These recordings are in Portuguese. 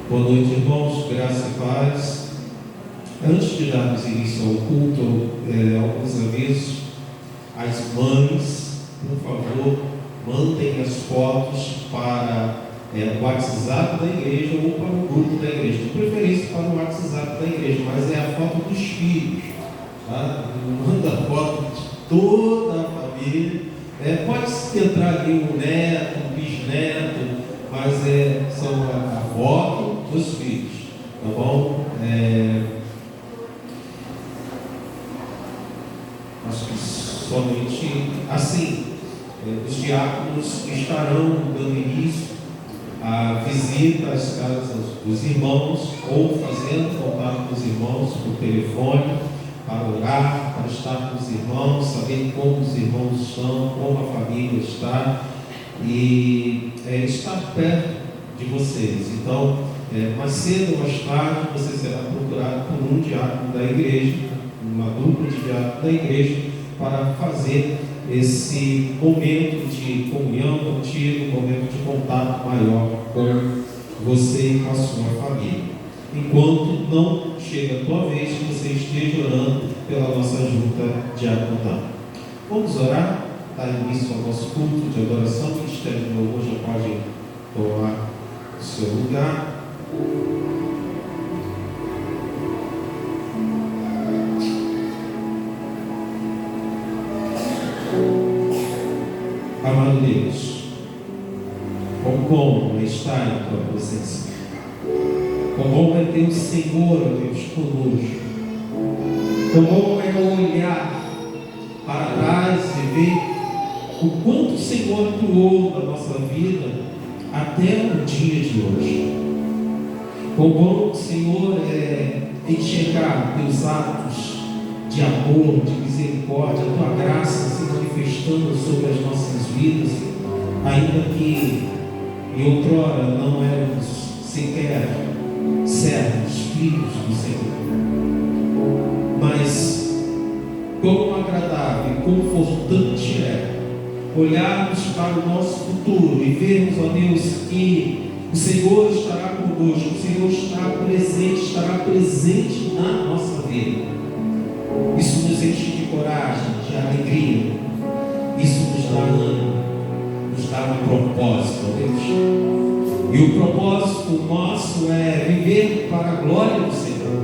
Boa noite, irmãos, graça e paz. Antes de darmos início ao culto, alguns avisos. As mães, por favor, mandem as fotos para o WhatsApp da igreja ou para o grupo da igreja. De preferência para o WhatsApp da igreja, mas é a foto dos filhos, tá? Manda a foto de toda a família. Pode entrar ali um neto, um bisneto, mas são a foto dos filhos, tá bom? Acho que somente assim os diáconos estarão dando início à visita às casas dos irmãos ou fazendo contato com os irmãos por telefone para orar, para estar com os irmãos, saber como os irmãos estão, como a família está e estar perto de vocês. Então, mais cedo ou mais tarde, você será procurado por um diácono da igreja, uma dupla de diácono da igreja, para fazer esse momento de comunhão contigo, um momento de contato maior com você e com a sua família. Enquanto não chega a tua vez, que você esteja orando pela nossa junta diaconal. Vamos orar, dar início ao nosso culto de adoração. O Ministério de Louvor já pode tomar o seu lugar. Amado Deus, quão bom é estar em tua presença, quão bom é ter o Senhor, ó Deus, conosco, quão bom é olhar para trás e ver o quanto o Senhor atuou na nossa vida até o dia de hoje. Quão bom, Senhor, é enxergar teus atos de amor, de misericórdia, a tua graça se manifestando sobre as nossas vidas, ainda que em outrora não éramos sequer servos, filhos do Senhor. Mas quão agradável e confortante é olharmos para o nosso futuro e vermos, ó Deus, que o Senhor estará conosco, o Senhor estará presente na nossa vida. Isso nos enche de coragem, de alegria. Isso nos dá ânimo, nos dá um propósito, ó Deus. E o propósito nosso é viver para a glória do Senhor.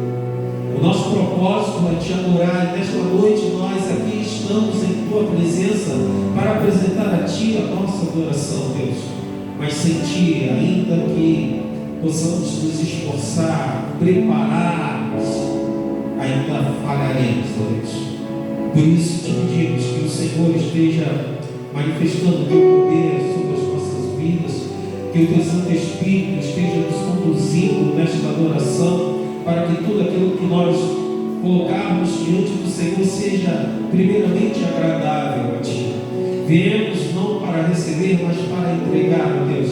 O nosso propósito é te adorar. E nesta noite nós aqui estamos em tua presença para apresentar a ti a nossa adoração, Deus. Mas sem ti, ainda que possamos nos esforçar, prepararmos, ainda falharemos, Deus. Por isso te pedimos que o Senhor esteja manifestando o teu poder sobre as nossas vidas, que o teu Santo Espírito esteja nos conduzindo nesta adoração, para que tudo aquilo que nós colocarmos diante do Senhor seja primeiramente agradável a ti. Viemos não para receber, mas para entregar, Deus.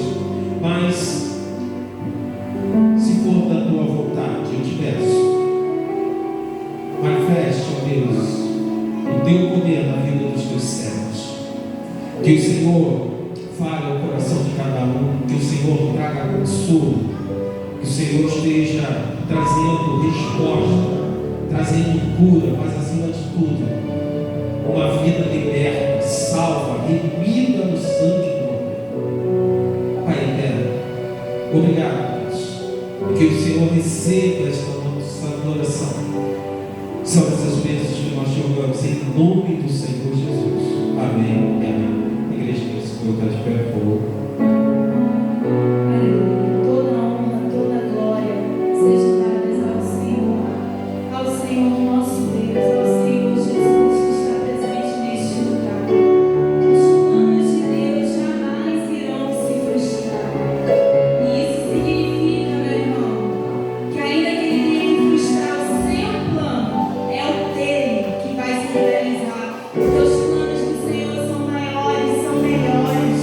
Mas se for da tua vontade, eu te peço, manifeste, ó Deus, o teu poder na vida dos teus servos. Que o Senhor fale ao coração de cada um, que o Senhor traga consolo, que o Senhor esteja trazendo resposta, trazendo cura, mas acima de tudo, uma vida liberta, salva, remida no sangue do Cordeiro. Pai eterno, obrigado, Deus, e que o Senhor receba esta nossa adoração. São essas bênçãos que nós te rogamos em nome do Senhor Jesus. Amém e amém. A igreja que se colocar de pé, por favor. Toda a honra, toda a glória seja dada ao Senhor nosso Deus, ao Senhor Jesus que está presente neste lugar. Os planos de Deus jamais irão se frustrar. E isso significa, meu irmão, que ainda que ele tenha que frustrar o seu plano, é o dele que vai se realizar. Porque os planos do Senhor são maiores, são melhores.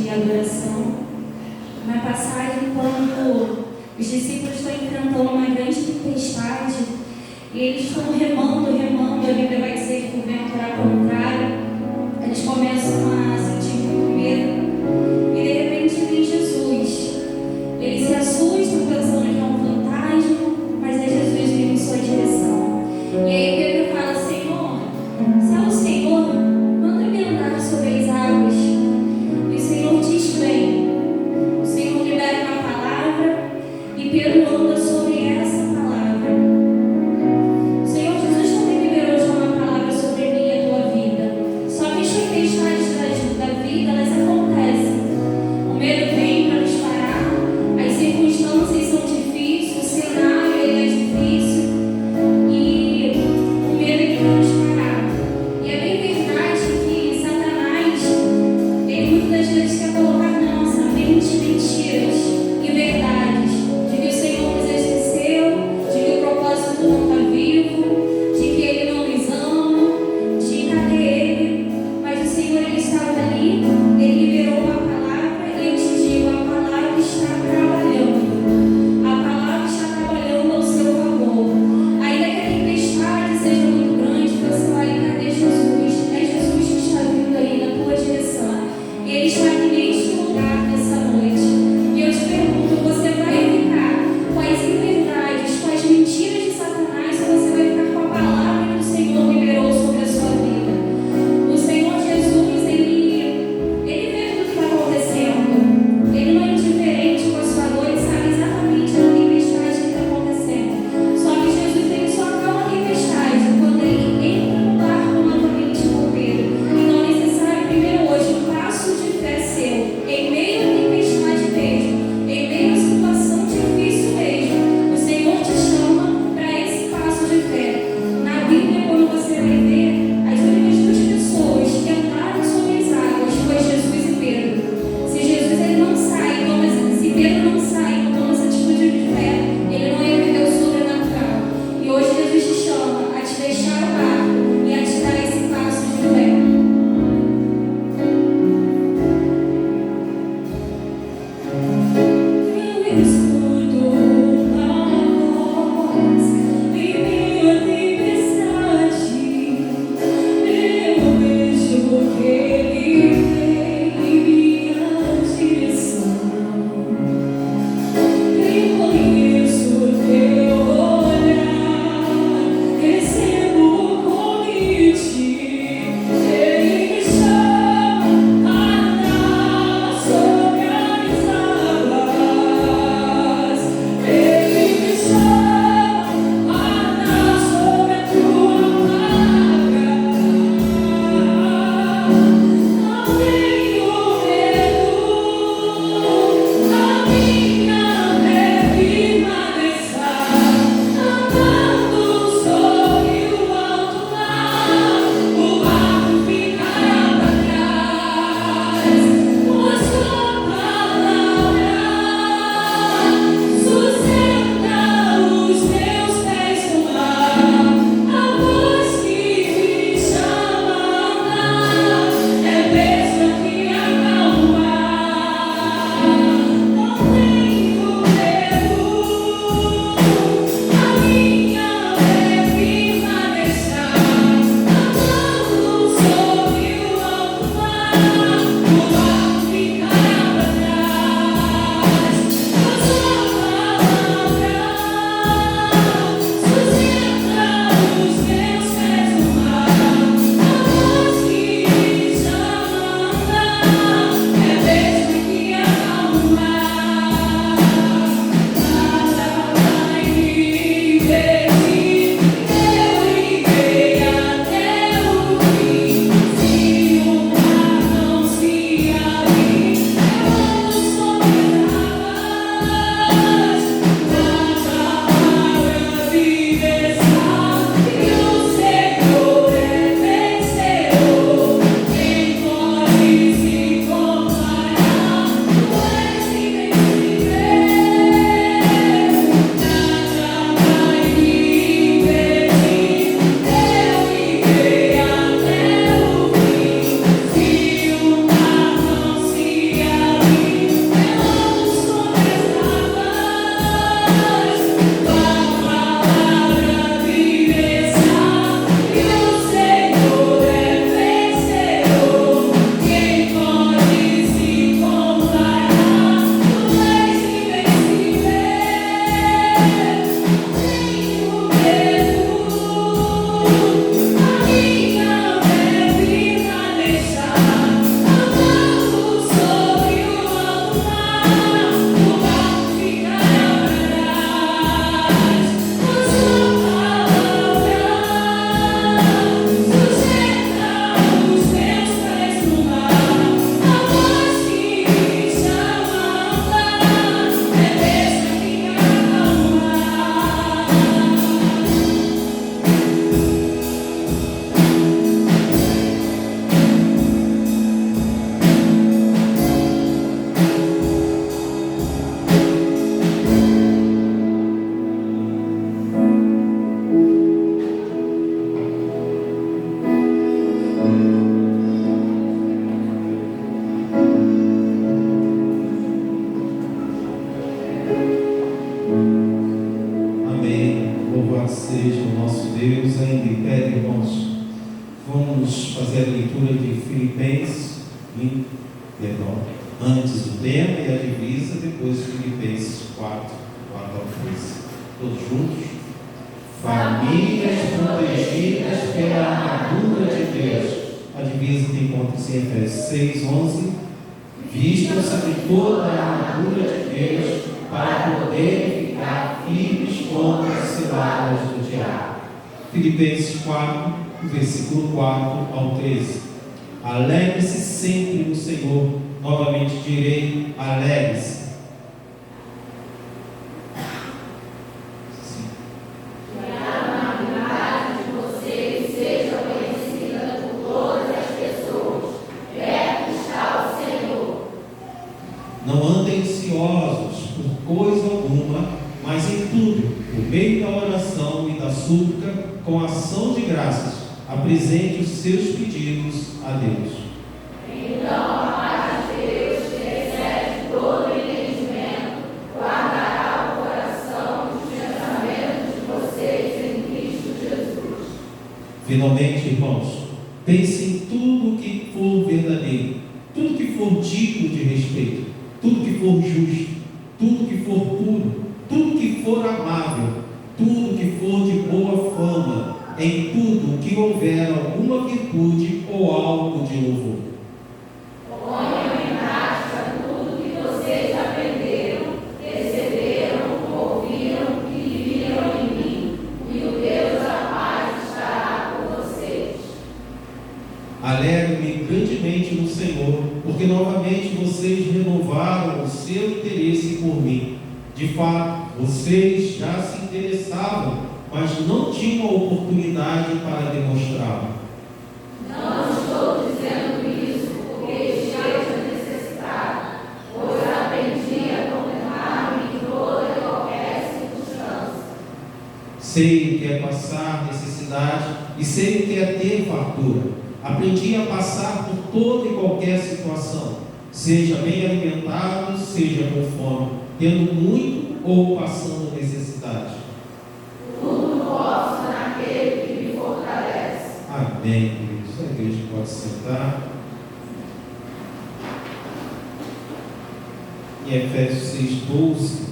de adoração. Uma passagem quando os discípulos estão enfrentando uma grande tempestade e eles estão remando, a Bíblia vai dizer que o vento era contrário, eles começam a sentir muito medo e de repente vem Jesus. Eles se assustam pensando que é um fantasma, mas é Jesus vindo em sua direção. E aí Pedro fala: Senhor, se é o Senhor, manda-me andar sobre as águas. E o Senhor diz: vem. O Senhor libera uma palavra e Pedro anda sobre essa palavra. O Senhor Jesus também liberou já uma palavra sobre mim e a tua vida. fazer a leitura de Filipenses, antes o tema e a divisa, depois Filipenses 4 ao 13. Todos juntos? Famílias protegidas pela armadura de Deus. A divisa que encontra-se em Efésios 6:11. Vistam-se de toda a armadura de Deus para poderem ficar firmes contra as ciladas do diabo. Filipenses 4, versículo 4 ao 13. Alegre-se sempre no Senhor. Novamente direi, alegre-se. Não andem ansiosos por coisa alguma, mas em tudo, por meio da oração e da súplica, com ação de graças, apresente os seus pedidos a Deus. Então a paz de Deus, que excede todo entendimento, guardará o coração e os pensamentos de vocês em Cristo Jesus. Finalmente, irmãos, pensem em tudo que for verdadeiro, tudo que for digno de respeito, tudo que for justo, tudo que for puro, tudo que for amável, tudo que for de boa fama, em tudo que houver alguma virtude ou algo de louvor. Ponham em prática tudo que vocês aprenderam, receberam, ouviram e viram em mim, e o Deus da paz estará com vocês. Alegro-me grandemente no Senhor, porque novamente vocês renovaram o seu interesse por mim. De fato, vocês já se interessavam, mas não tinham a oportunidade para demonstrá-lo. Não estou dizendo isso porque esteja necessitado, pois aprendi a contentar-me em toda e qualquer circunstância. Sei o que é passar necessidade e sei o que é ter fartura. Aprendi a passar por toda e qualquer situação, seja bem alimentado, seja com fome, tendo muito ou passando necessidade. Tudo posso naquele que me fortalece. Amém, queridos. A igreja pode sentar. Em Efésios 6:12,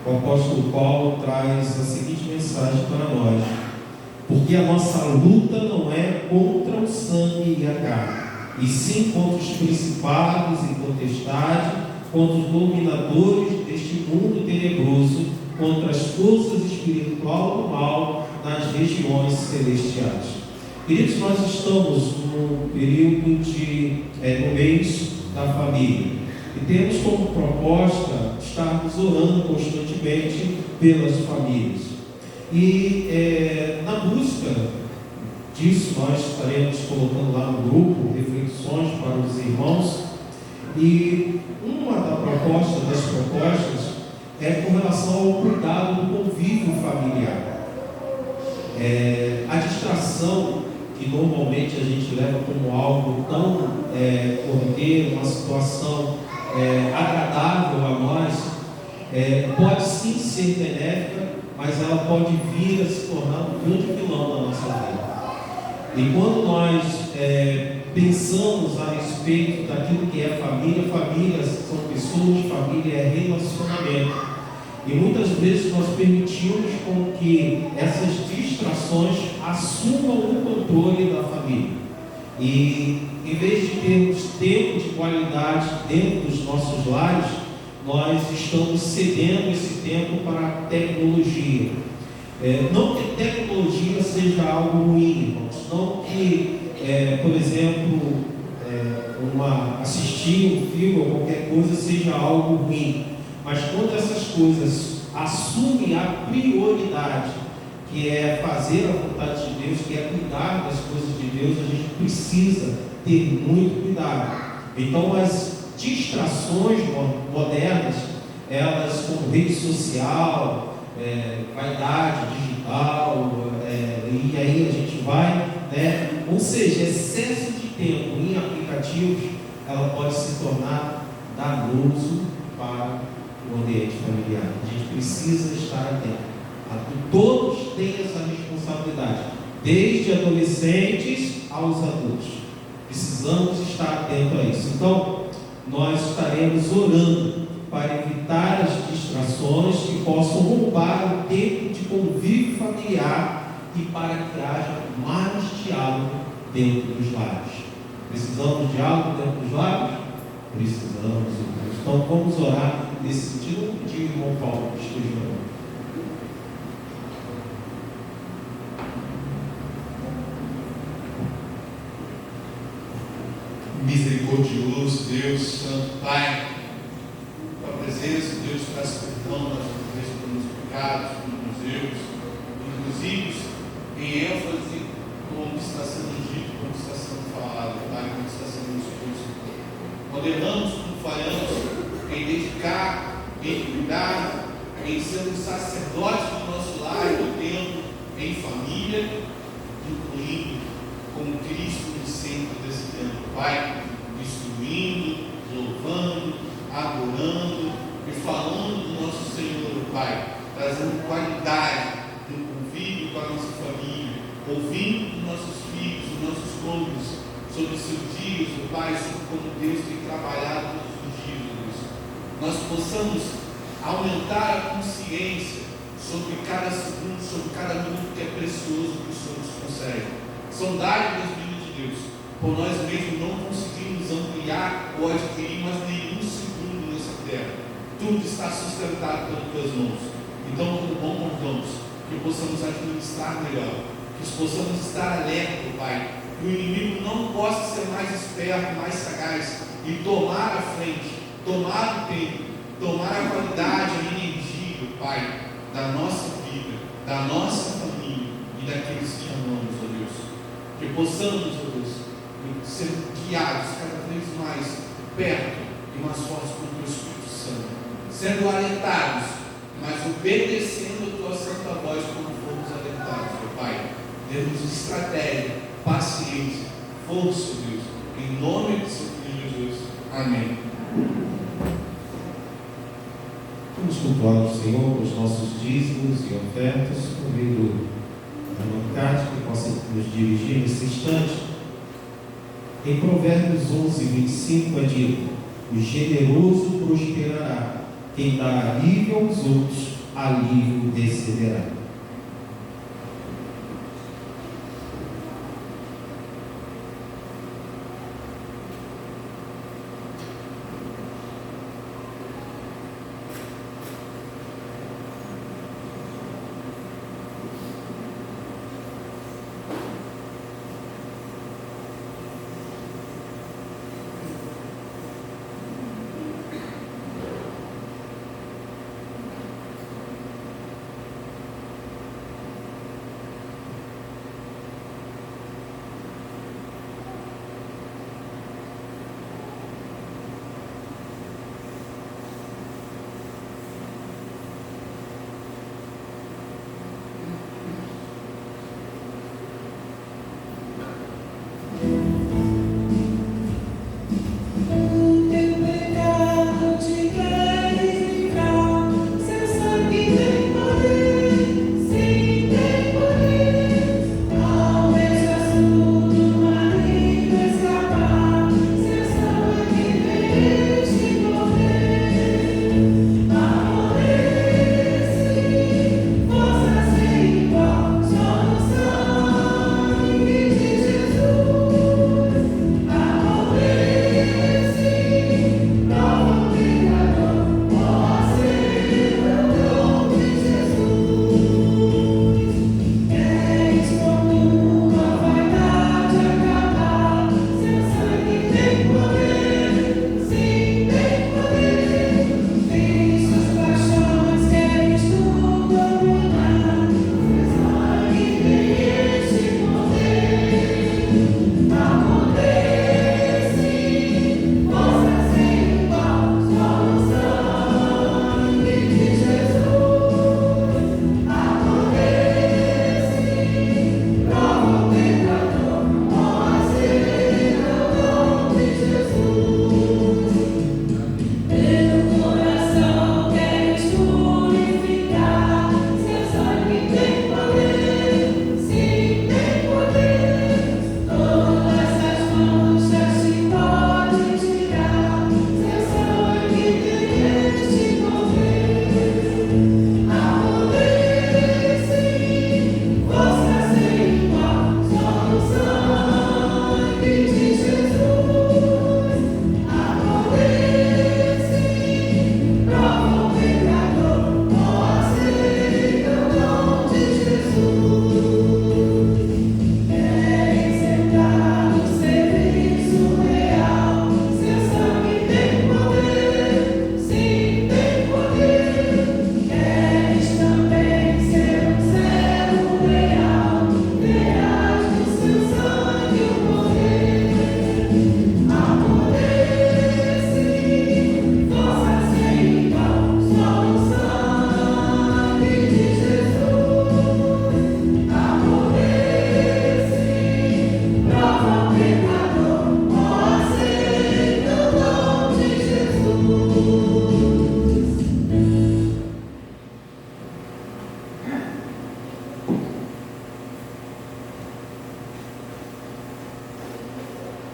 o apóstolo Paulo traz a seguinte mensagem para nós: porque a nossa luta não é contra o sangue e a carne, e sim contra os principados e potestades, contra os dominadores deste mundo tenebroso, contra as forças espirituais do mal nas regiões celestiais. Queridos, nós estamos no período no mês da família, e temos como proposta estarmos orando constantemente pelas famílias. E na busca disso, nós estaremos colocando lá no grupo reflexões para os irmãos. E uma das propostas é com relação ao cuidado do convívio familiar. A distração, que normalmente a gente leva como algo tão corriqueiro, uma situação agradável a nós, pode sim ser benéfica, mas ela pode vir a se tornar um grande vilão da nossa vida. E quando nós pensamos a respeito daquilo que é família, famílias são pessoas, família é relacionamento. E muitas vezes nós permitimos com que essas distrações assumam o controle da família. E em vez de termos tempo de qualidade dentro dos nossos lares, nós estamos cedendo esse tempo para a tecnologia. Não que tecnologia seja algo ruim, irmãos. Não que, por exemplo, assistir um filme ou qualquer coisa seja algo ruim. Mas quando essas coisas assumem a prioridade, que é fazer a vontade de Deus, que é cuidar das coisas de Deus, a gente precisa ter muito cuidado. Então, as distrações modernas, elas como rede social, vaidade digital, e aí a gente vai, ou seja, excesso de tempo em aplicativos, ela pode se tornar danoso para o ambiente familiar. A gente precisa estar atento. Todos têm essa responsabilidade. desde adolescentes aos adultos. Precisamos estar atentos a isso. Então, nós estaremos orando para evitar as distrações que possam roubar o tempo de convívio familiar e para que haja mais diálogo dentro dos lares. Precisamos de diálogo dentro dos lares? Precisamos. Então, vamos orar nesse sentido. Vou pedir ao irmão Paulo que esteja orando. Misericordioso Deus, Santo Pai, tua presença, Deus, traz perdão das vezes pelos pecados, pelos erros, inclusive em ênfase, como está sendo dito, como está sendo falado, Pai, como está sendo exposto. Quando erramos, como falhamos, em dedicar, em cuidar, em ser um sacerdote do nosso lar e do templo, em família, incluindo como Cristo no centro desse tempo, Pai, instruindo, louvando, adorando e falando do nosso Senhor, Pai, trazendo qualidade no convívio com a nossa família, ouvindo dos nossos filhos, dos nossos cônjuges, sobre os seus dias, Pai, sobre como Deus tem trabalhado todos os dias, Deus. Nós possamos aumentar a consciência sobre cada segundo, sobre cada minuto que é precioso que o Senhor nos concede. São dádivas vindas de Deus. Por nós mesmos não conseguimos ampliar ou adquirir mais nenhum segundo nessa terra. Tudo está sustentado pelas tuas mãos. Então, como bom mordomos, que possamos administrar melhor, que possamos estar alerta, Pai, que o inimigo não possa ser mais esperto, mais sagaz e tomar a frente, tomar o tempo, tomar a qualidade, a energia, Pai, da nossa vida, da nossa família e daqueles que amamos, ó Deus. Que possamos, ó Deus, ser guiados cada vez mais perto e mais fortes pelo Teu Espírito Santo, sendo alertados, mas obedecendo a Tua santa voz como fomos alertados, ó Pai. Dê-nos estratégia, paciência, força, Deus, em nome de Seu Filho Jesus. Amém. Vamos cultuar o Senhor com os nossos dízimos e ofertas, convido a irmã Cátia que possa nos dirigir nesse instante. Em Provérbios 11, 25 é dito: o generoso prosperará, quem dá alívio aos outros, alívio receberá.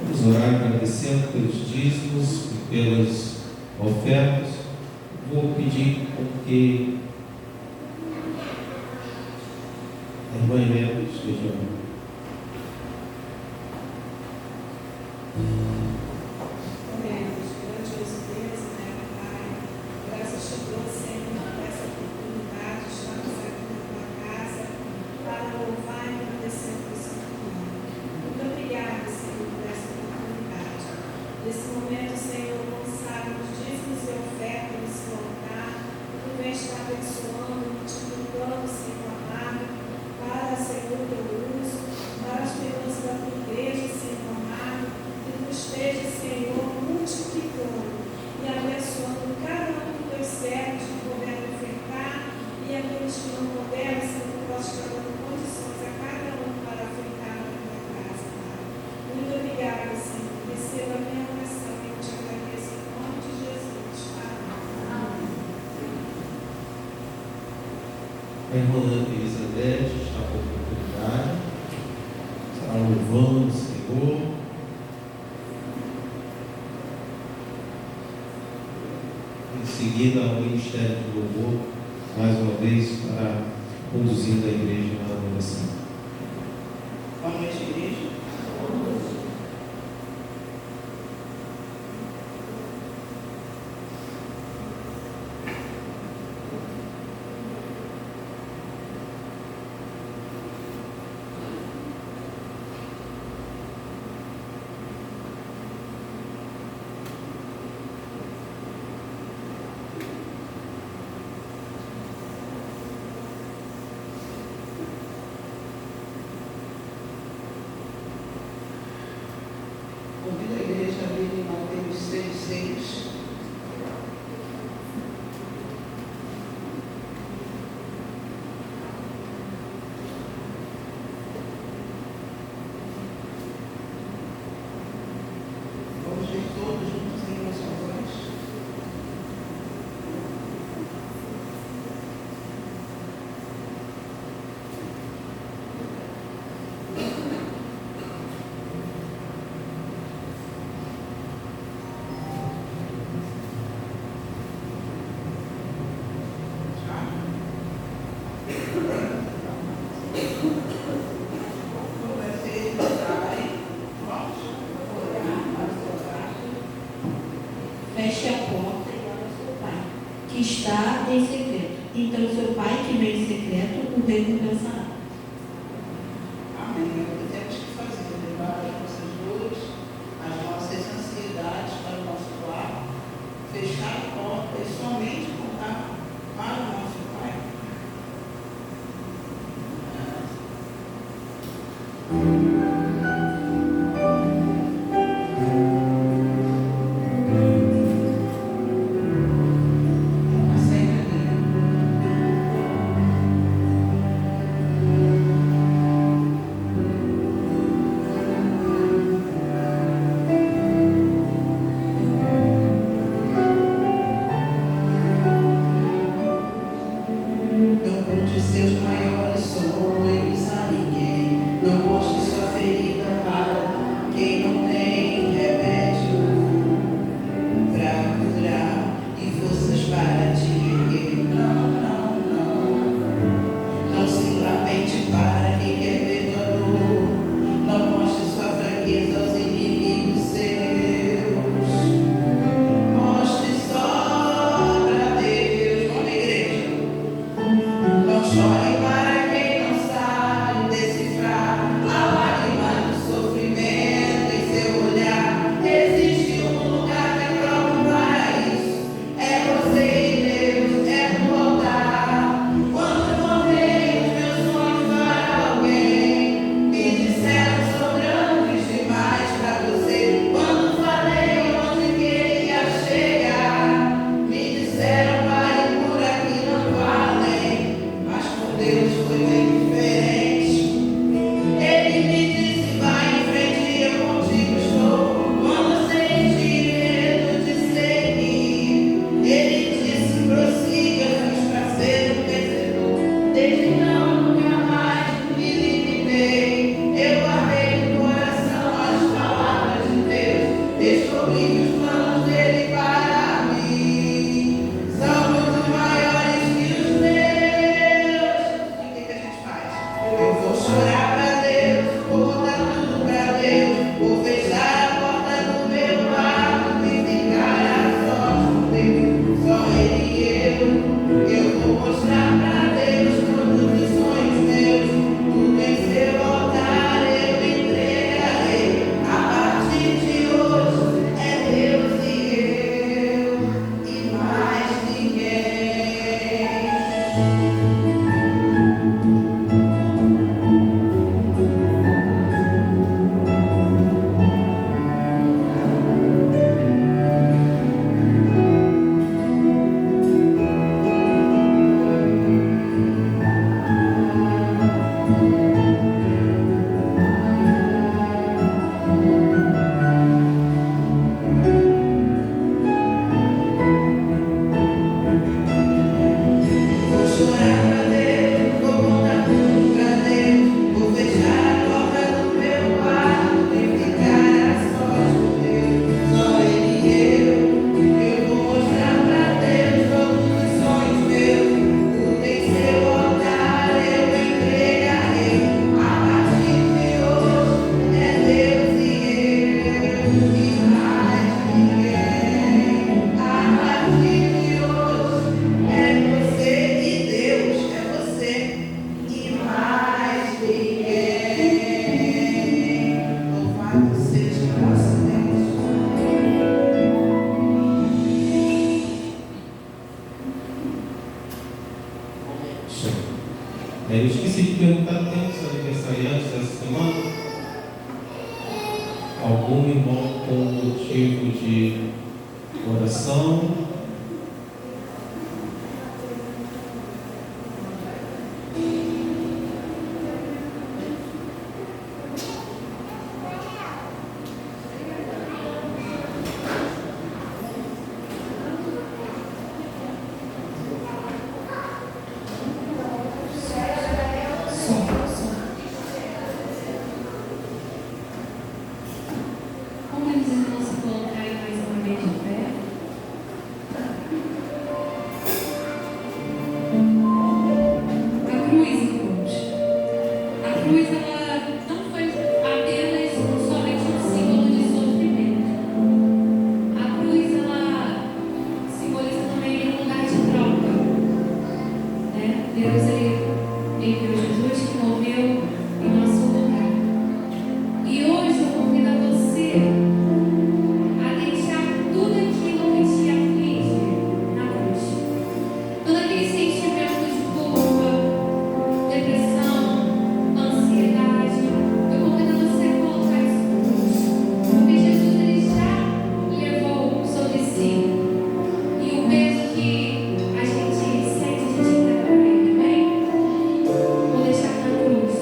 Vamos orar agradecendo pelos dízimos e pelas ofertas. Vou pedir com que a irmã Helena esteja. Nesse momento, Senhor, lançarmos dízimos e ofertas nesse altar, que vem estar abençoando, multiplicando, Senhor amado, para, Senhor, teu uso, para as finanças da tua igreja, Senhor amado, que tu esteja, Senhor, multiplicando e abençoando cada um dos teus servos que puderam ofertar e aqueles que não puderam, Senhor, possa estar dando condições a cada um para ofertar na tua casa, Pai. Muito obrigada, Senhor. Receba a minha oração e eu te agradeço em nome de Jesus. Amém. A irmã Elizabeth está com oportunidade, está louvando o Senhor. Em seguida, o Ministério de Louvor, mais uma vez, para conduzindo a igreja na adoração. Boa noite, igreja. Convido a igreja a abrir em Mateus 6,6. Vamos ler todos juntos em uma só voz. Feche a porta e ore ao seu pai, que está em secreto. Então seu pai, que vem em secreto, o recompensará. Amém. É o que temos que fazer, levar as nossas dores, as nossas ansiedades para o nosso lar, fechar a porta e somente contar para o nosso Pai. A senha dele. Vou fechar a porta do meu quarto e ficar a sós com Deus, só Ele e eu vou mostrar pra Deus todos os sonhos meus. Tudo em seu altar eu entregarei. A partir de hoje é Deus e eu, e mais ninguém. Vou chorar pra Deus, vou contar tudo pra Deus. Vou fechar a porta do meu quarto e ficar a sós com Deus, só Ele e eu vou mostrar pra Deus todos os sonhos meus. Tudo em seu altar eu entregarei. A partir de hoje é Deus e mais ninguém. A partir de hoje é você e Deus, é você e mais ninguém. Louvado seja o nosso Deus. Eu esqueci de perguntar quem são aniversariantes dessa semana. Algum irmão com motivo de oração? Como eles irmãos se colocarem mais uma vez de pé? A cruz, irmãos. A cruz, ela não foi apenas somente um símbolo de sofrimento. A cruz, ela simboliza também um lugar de troca, né? Deus, ele enviou Jesus que morreu em nosso lugar. E hoje eu convido a você a deixar tudo aquilo que te aflige na cruz. Todo aquele sentimento de culpa, depressão, ansiedade. Eu convido você a colocar isso na cruz. Porque Jesus, ele já levou sobre si. E o peso que a gente sente, a gente entrega para ele, amém? Vou deixar na cruz.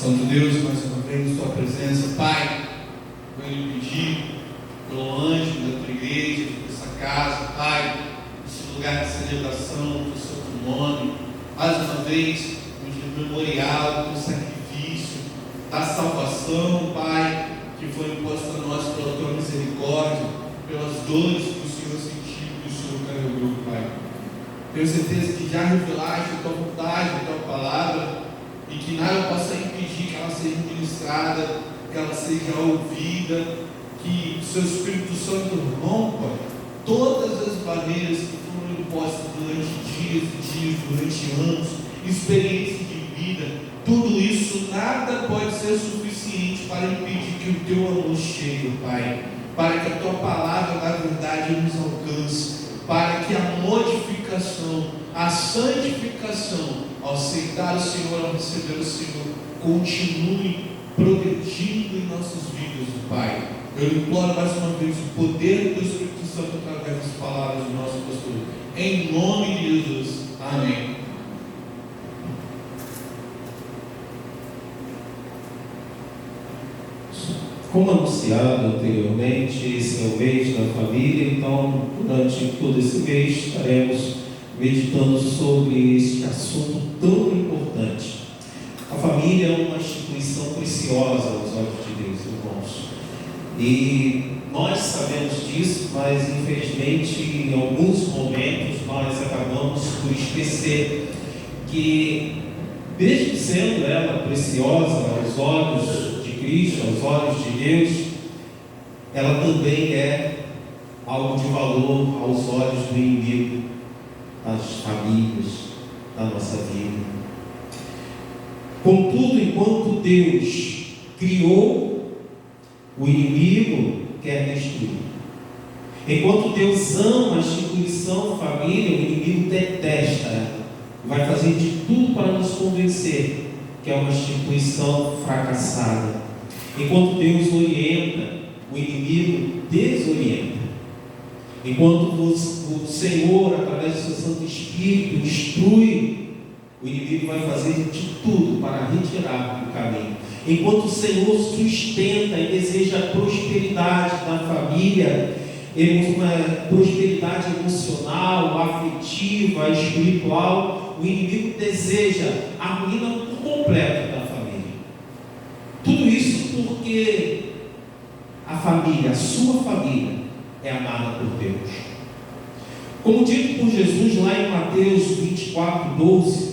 Santo Deus, mais uma vez em Tua presença, Pai, venho pedir pelo anjo da Tua igreja, dessa casa, Pai, esse lugar de celebração do Santo nome, mais uma vez, um memorial do sacrifício, da salvação, Pai, que foi imposta a nós pela Tua misericórdia, pelas dores que o Senhor sentiu, que o Senhor carregou, Pai. Tenho certeza que já revelaste a Tua vontade, a Tua palavra, e que nada possa impedir que ela seja ministrada, que ela seja ouvida, que o Seu Espírito Santo rompa todas as barreiras que foram impostas durante dias e dias, durante anos, experiências de vida. Tudo isso, nada pode ser suficiente para impedir que o Teu amor chegue, Pai, para que a Tua palavra, na verdade, nos alcance, para que a modificação, a santificação, ao aceitar o Senhor, ao receber o Senhor, continue progredindo em nossas vidas, Pai. Eu imploro mais uma vez o poder do Espírito Santo através das palavras do nosso pastor. Em nome de Jesus. Amém. Como anunciado anteriormente, esse é o mês da família, então durante todo esse mês estaremos meditando sobre este assunto tão importante. A família é uma instituição preciosa aos olhos de Deus, irmãos. E nós sabemos disso, mas infelizmente em alguns momentos nós acabamos por esquecer que, mesmo sendo ela preciosa aos olhos de Cristo, aos olhos de Deus, ela também é algo de valor aos olhos do inimigo, das famílias, da nossa vida. Contudo, enquanto Deus criou, o inimigo quer destruir. Enquanto Deus ama a instituição família, o inimigo detesta ela. Vai fazer de tudo para nos convencer que é uma instituição fracassada. Enquanto Deus orienta, o inimigo desorienta. Enquanto o Senhor, através do seu Santo Espírito, instrui, o inimigo vai fazer de tudo para retirar do caminho. Enquanto o Senhor sustenta e deseja prosperidade na família, uma prosperidade emocional, afetiva, espiritual, o inimigo deseja a ruína completa da família. Tudo isso porque a família, a sua família, é amada por Deus. Como dito por Jesus lá em Mateus 24:12,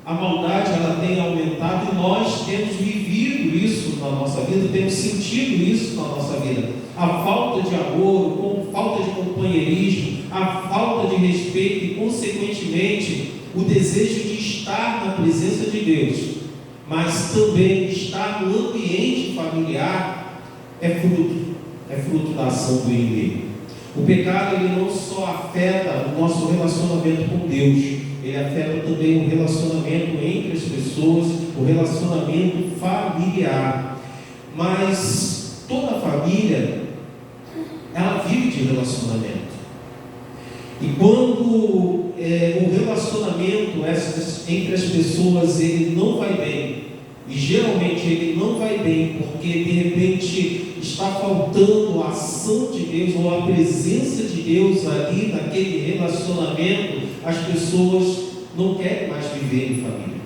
a maldade ela tem aumentado e nós temos vivido isso na nossa vida, temos sentido isso na nossa vida. A falta de amor, a falta de companheirismo, a falta de respeito e, consequentemente, o desejo de estar na presença de Deus, mas também estar no ambiente familiar, é fruto da ação do inimigo. O pecado ele não só afeta o nosso relacionamento com Deus, ele afeta também o relacionamento entre as pessoas, o relacionamento familiar. Mas toda família, ela vive de relacionamento. E quando o relacionamento entre as pessoas ele não vai bem, e geralmente ele não vai bem porque de repente está faltando a ação de Deus ou a presença de Deus ali naquele relacionamento, as pessoas não querem mais viver em família,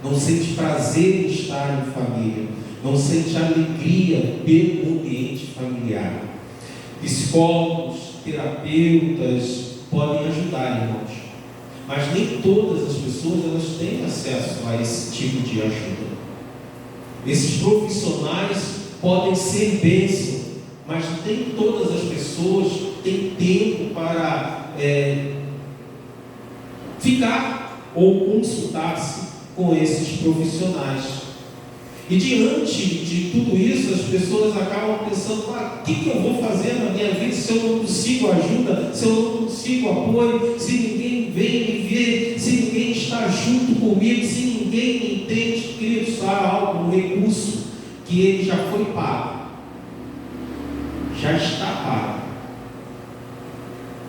não sentem prazer em estar em família, não sentem alegria pelo ambiente familiar. Psicólogos, terapeutas podem ajudar, irmãos, mas nem todas as pessoas elas têm acesso a esse tipo de ajuda. Esses profissionais podem ser bênção, mas nem todas as pessoas têm tempo para ficar ou consultar-se com esses profissionais. E diante de tudo isso, as pessoas acabam pensando: o que eu vou fazer na minha vida se eu não consigo ajuda, se eu não consigo apoio, se ninguém vem me ver, se ninguém está junto comigo, se ninguém me entende? Queridos, há algo, um recurso que ele já foi pago, já está pago.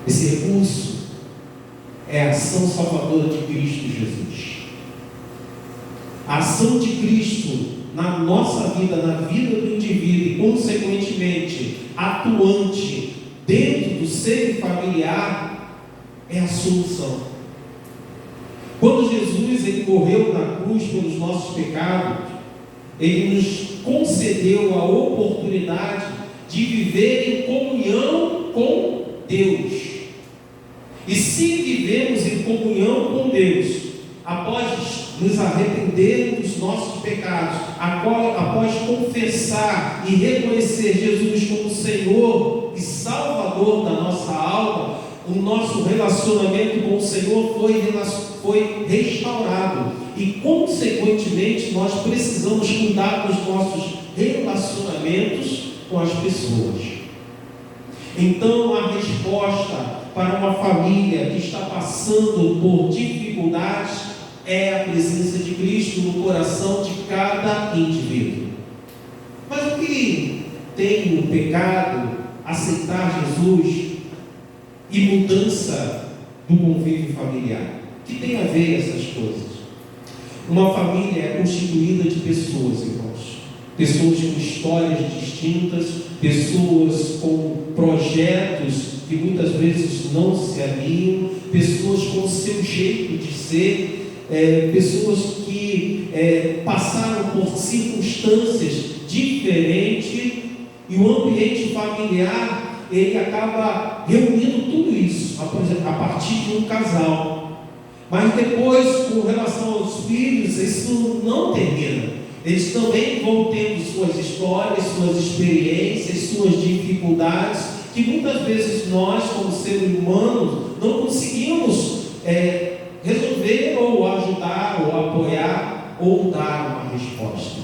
Esse recurso é a ação salvadora de Cristo Jesus. A ação de Cristo na nossa vida, na vida do indivíduo e, consequentemente, atuante dentro do seio familiar, é a solução. Quando Jesus ele morreu na cruz pelos nossos pecados, ele nos concedeu a oportunidade de viver em comunhão com Deus. E se vivemos em comunhão com Deus, após nos arrependermos dos nossos pecados, após confessar e reconhecer Jesus como Senhor e Salvador da nossa alma, o nosso relacionamento com o Senhor foi restaurado. E, consequentemente, nós precisamos cuidar dos nossos relacionamentos com as pessoas. Então, a resposta para uma família que está passando por dificuldades é a presença de Cristo no coração de cada indivíduo. Mas o que tem o pecado, aceitar Jesus e mudança do convívio familiar? O que tem a ver essas coisas? Uma família é constituída de pessoas, irmãos. Pessoas com histórias distintas, pessoas com projetos que muitas vezes não se alinham, pessoas com o seu jeito de ser, pessoas que passaram por circunstâncias diferentes, e o ambiente familiar ele acaba reunindo tudo isso a partir de um casal. Mas depois, com relação aos filhos, isso não termina. Eles também vão tendo suas histórias, suas experiências, suas dificuldades, que muitas vezes nós, como seres humanos, não conseguimos resolver, ou ajudar, ou apoiar, ou dar uma resposta.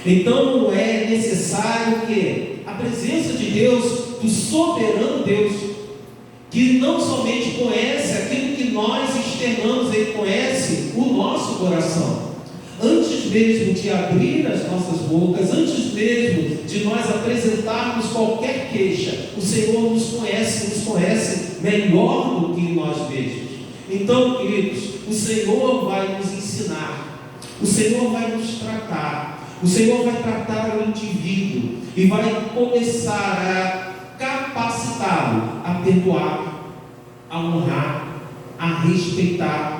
Então é necessário que a presença de Deus, do soberano Deus, que não somente conhece aquilo que nós externamos, Ele conhece o nosso coração. Antes mesmo de abrir as nossas bocas, antes mesmo de nós apresentarmos qualquer queixa, o Senhor nos conhece melhor do que nós mesmos. Então, queridos, o Senhor vai nos ensinar, o Senhor vai nos tratar, o Senhor vai tratar o indivíduo e vai começar a capacitá-lo a perdoar, a honrar, a respeitar.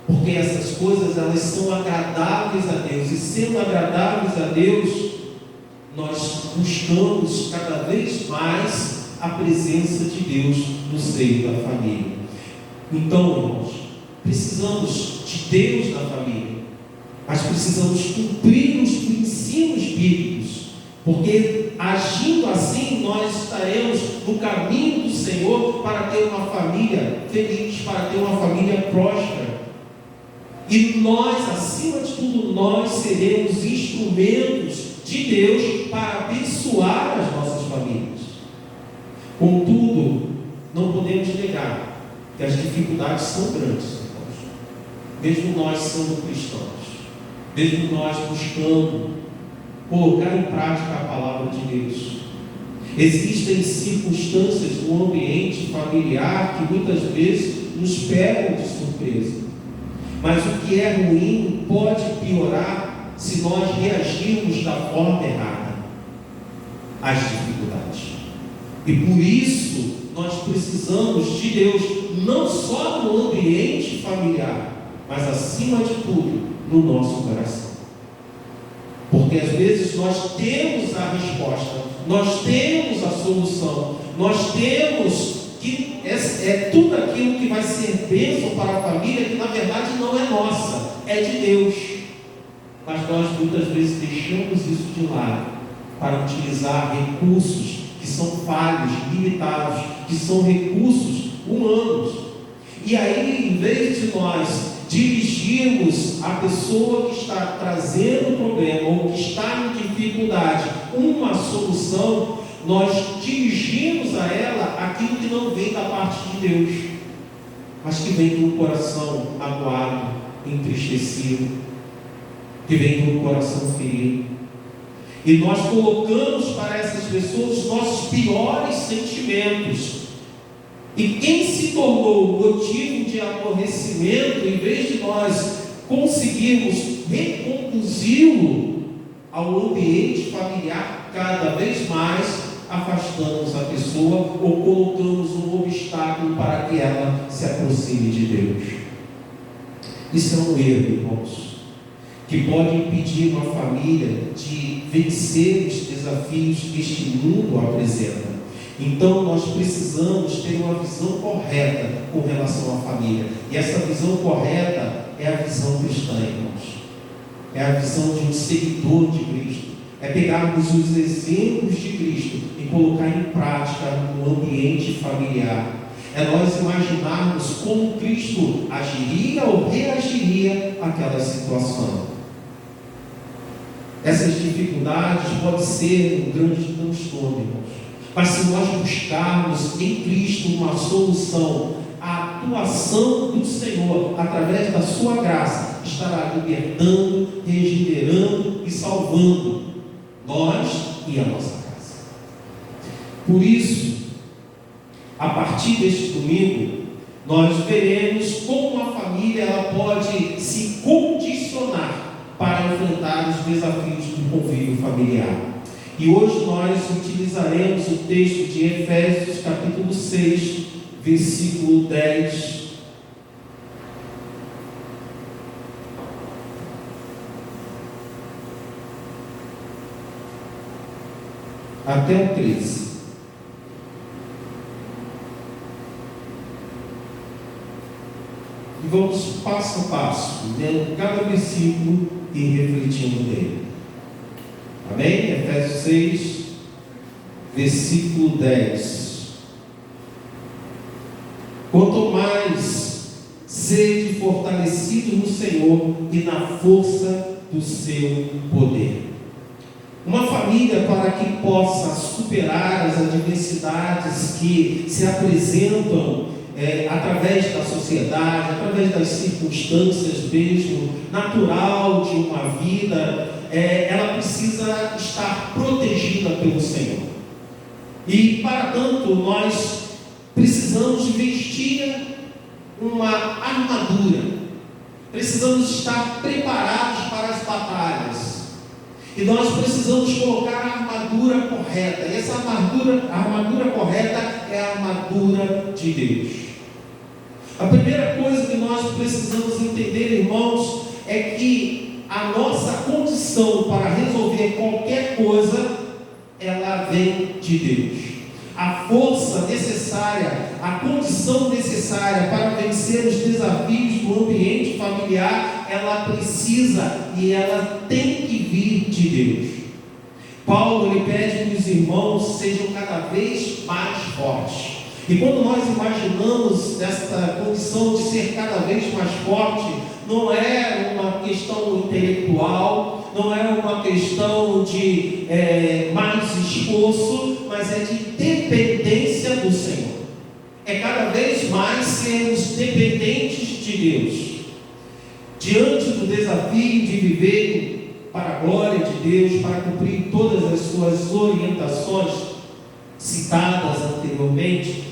Porque essas coisas, elas são agradáveis a Deus. E sendo agradáveis a Deus, nós buscamos cada vez mais a presença de Deus no seio da família. Então, irmãos, precisamos de Deus na família, mas precisamos cumprir os princípios bíblicos, porque agindo assim, nós estaremos no caminho do Senhor para ter uma família feliz, para ter uma família próspera. E nós, acima de tudo, nós seremos instrumentos de Deus para abençoar as nossas famílias. Contudo, não podemos negar que as dificuldades são grandes, irmãos. Mesmo nós sendo cristãos, mesmo nós buscando colocar em prática a palavra de Deus, existem circunstâncias no ambiente familiar que muitas vezes nos pegam de surpresa. Mas o que é ruim pode piorar se nós reagirmos da forma errada às dificuldades. E por isso nós precisamos de Deus, não só no ambiente familiar, mas acima de tudo no nosso coração. Porque às vezes nós temos a resposta, nós temos a solução, nós temos que é tudo aquilo que vai ser bênção para a família, que na verdade não é nossa, é de Deus. Mas nós muitas vezes deixamos isso de lado para utilizar recursos que são falhos, limitados, que são recursos humanos. E aí, em vez de nós dirigirmos a pessoa que está trazendo o problema ou que está em dificuldade uma solução, nós dirigimos a ela aquilo que não vem da parte de Deus, mas que vem de um coração magoado, entristecido, que vem de um coração ferido. E nós colocamos para essas pessoas os nossos piores sentimentos. E quem se tornou motivo de aborrecimento, em vez de nós conseguirmos reconduzi-lo ao ambiente familiar cada vez mais, afastamos a pessoa ou colocamos um obstáculo para que ela se aproxime de Deus. Isso é um erro, irmãos, que pode impedir uma família de vencer os desafios que este mundo apresenta. Então nós precisamos ter uma visão correta com relação à família. E essa visão correta é a visão cristã, irmãos. É a visão de um seguidor de Cristo. É pegarmos os exemplos de Cristo e colocar em prática no ambiente familiar. É nós imaginarmos como Cristo agiria ou reagiria àquela situação. Essas dificuldades podem ser um grande transtorno, irmãos. Mas se nós buscarmos em Cristo uma solução, a atuação do Senhor, através da sua graça, estará libertando, regenerando e salvando nós e a nossa casa. Por isso, a partir deste domingo, nós veremos como a família ela pode se condicionar para enfrentar os desafios do convívio familiar. E hoje nós utilizaremos o texto de Efésios capítulo 6, versículo 10. Até o 13. E vamos passo a passo, lendo cada versículo e refletindo nele. Amém? Efésios 6, versículo 10. Quanto mais sede fortalecidos no Senhor e na força do seu poder. Uma família, para que possa superar as adversidades que se apresentam através da sociedade, através das circunstâncias mesmo natural de uma vida, ela precisa estar protegida pelo Senhor. E para tanto nós precisamos vestir uma armadura, precisamos estar preparados para as batalhas. E nós precisamos colocar a armadura correta. E essa armadura correta é a armadura de Deus. A primeira coisa que nós precisamos entender, irmãos, é que a nossa condição para resolver qualquer coisa, ela vem de Deus. A força necessária, a condição necessária para vencer os desafios do ambiente familiar, ela precisa e ela tem que vir de Deus. Paulo ele pede que os irmãos sejam cada vez mais fortes. E quando nós imaginamos essa condição de ser cada vez mais forte, não é uma questão intelectual, não é uma questão de mais esforço, mas é de dependência do Senhor. É cada vez mais sermos dependentes de Deus. Diante do desafio de viver para a glória de Deus, para cumprir todas as suas orientações citadas anteriormente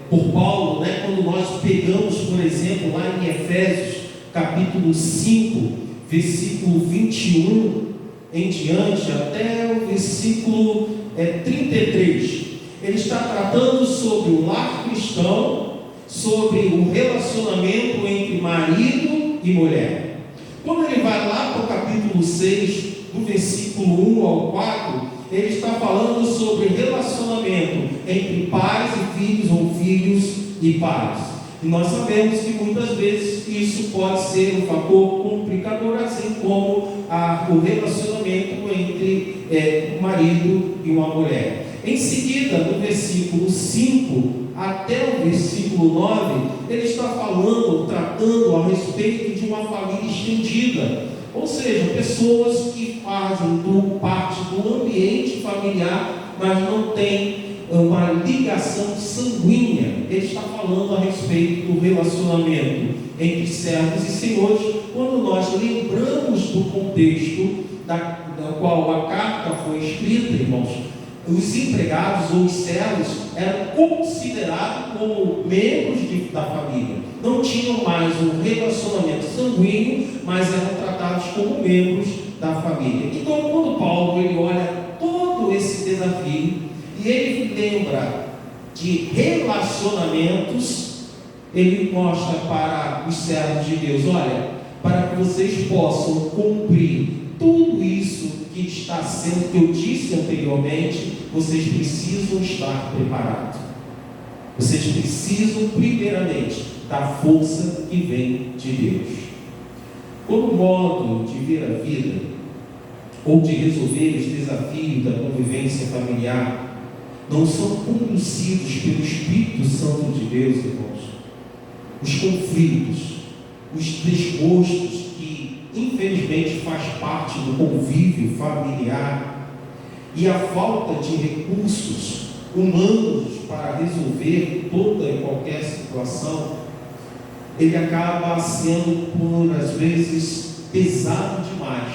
por Paulo, quando nós pegamos, por exemplo, lá em Efésios capítulo 5, versículo 21 em diante, até o versículo 33, ele está tratando sobre o lar cristão, sobre o relacionamento entre marido e mulher. Quando ele vai lá para o capítulo 6, do versículo 1 ao 4, ele está falando sobre relacionamento entre pais e filhos, ou filhos e pais. E nós sabemos que muitas vezes isso pode ser um fator complicador, assim como o relacionamento entre um marido e uma mulher. Em seguida, no versículo 5 até o versículo 9, ele está tratando a respeito de uma família estendida. Ou seja, pessoas que fazem parte do ambiente familiar, mas não têm uma ligação sanguínea. Ele está falando a respeito do relacionamento entre servos e senhores, quando nós lembramos do contexto da qual a carta foi escrita, irmãos. Os empregados ou os servos eram considerados como membros da família. Não tinham mais um relacionamento sanguíneo, mas eram tratados como membros da família. Então, quando Paulo ele olha todo esse desafio e ele lembra de relacionamentos, ele mostra para os servos de Deus: olha, para que vocês possam cumprir tudo isso que está sendo, que eu disse anteriormente, vocês precisam estar preparados. Vocês precisam, primeiramente, da força que vem de Deus. Como modo de ver a vida, ou de resolver os desafios da convivência familiar, não são conduzidos pelo Espírito Santo de Deus, irmãos. Os conflitos, os desgostos que infelizmente faz parte do convívio familiar e a falta de recursos humanos para resolver toda e qualquer situação, ele acaba sendo, por às vezes, pesado demais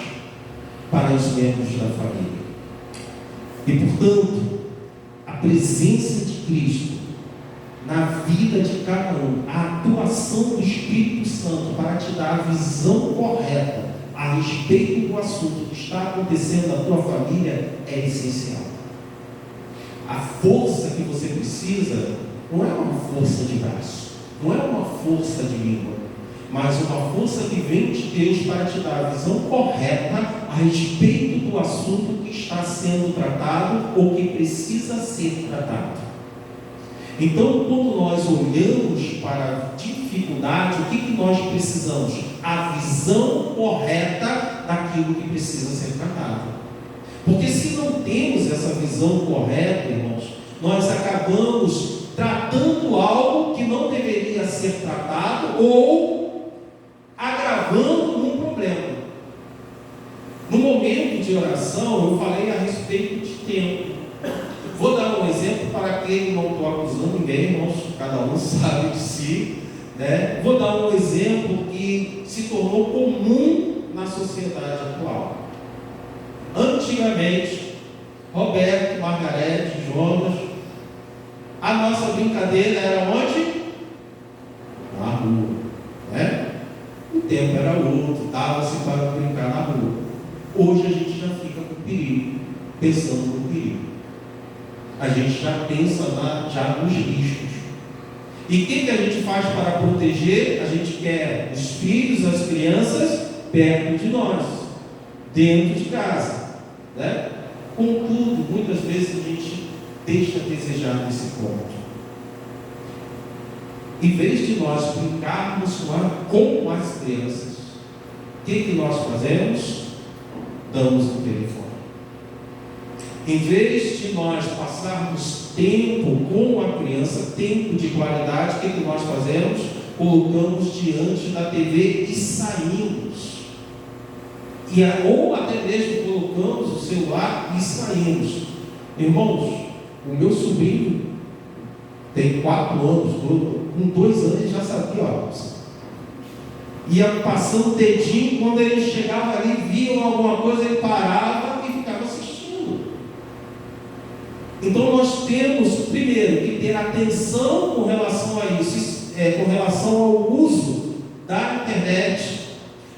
para os membros da família. E, portanto, a presença de Cristo na vida de cada um, a atuação do Espírito Santo para te dar a visão correta a respeito do assunto que está acontecendo na tua família é essencial. A força que você precisa não é uma força de braço, não é uma força de língua, mas uma força que vem de Deus para te dar a visão correta a respeito do assunto que está sendo tratado ou que precisa ser tratado. Então, quando nós olhamos para a dificuldade, o que nós precisamos? A visão correta daquilo que precisa ser tratado. Porque se não temos essa visão correta, irmãos, nós acabamos tratando algo que não deveria ser tratado ou agravando um problema. No momento de oração, eu falei a respeito de tempo. Vou dar um exemplo para quem não estou acusando ninguém, irmãos, cada um sabe de si, né? Vou dar um exemplo que se tornou comum na sociedade atual. Antigamente, Roberto, Margarete, Jonas, a nossa brincadeira era onde? Na rua, né? O tempo era outro, dava-se para brincar na rua. Hoje a gente já fica com perigo, pensando no perigo. A gente já pensa já nos riscos. E o que a gente faz para proteger? A gente quer os filhos, as crianças perto de nós, dentro de casa, né? Contudo, muitas vezes a gente deixa a desejar nesse ponto. Em vez de nós brincarmos com as crianças, o que nós fazemos? Damos o telefone. Em vez de nós passarmos tempo com a criança, tempo de qualidade, o que nós fazemos? Colocamos diante da TV e saímos. Ou até mesmo colocamos o celular e saímos. Irmãos, o meu sobrinho tem 4 anos, com 2 anos ele já sabia, ó. Ia passando o dedinho, quando ele chegava ali, via alguma coisa, ele parava e ficava assistindo. Então nós temos, primeiro, que ter atenção com relação a isso, com relação ao uso da internet,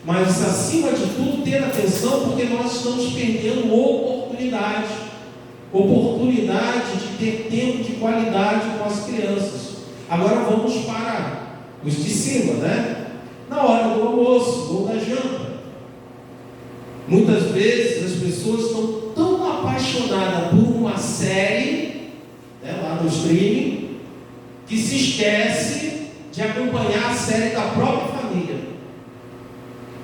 mas acima de tudo ter atenção, porque nós estamos perdendo oportunidade de ter tempo de qualidade com as crianças. Agora vamos para os de cima, né? Na hora do almoço ou da janta. Muitas vezes as pessoas estão tão apaixonadas por uma série, né, lá no streaming, que se esquece de acompanhar a série da própria família.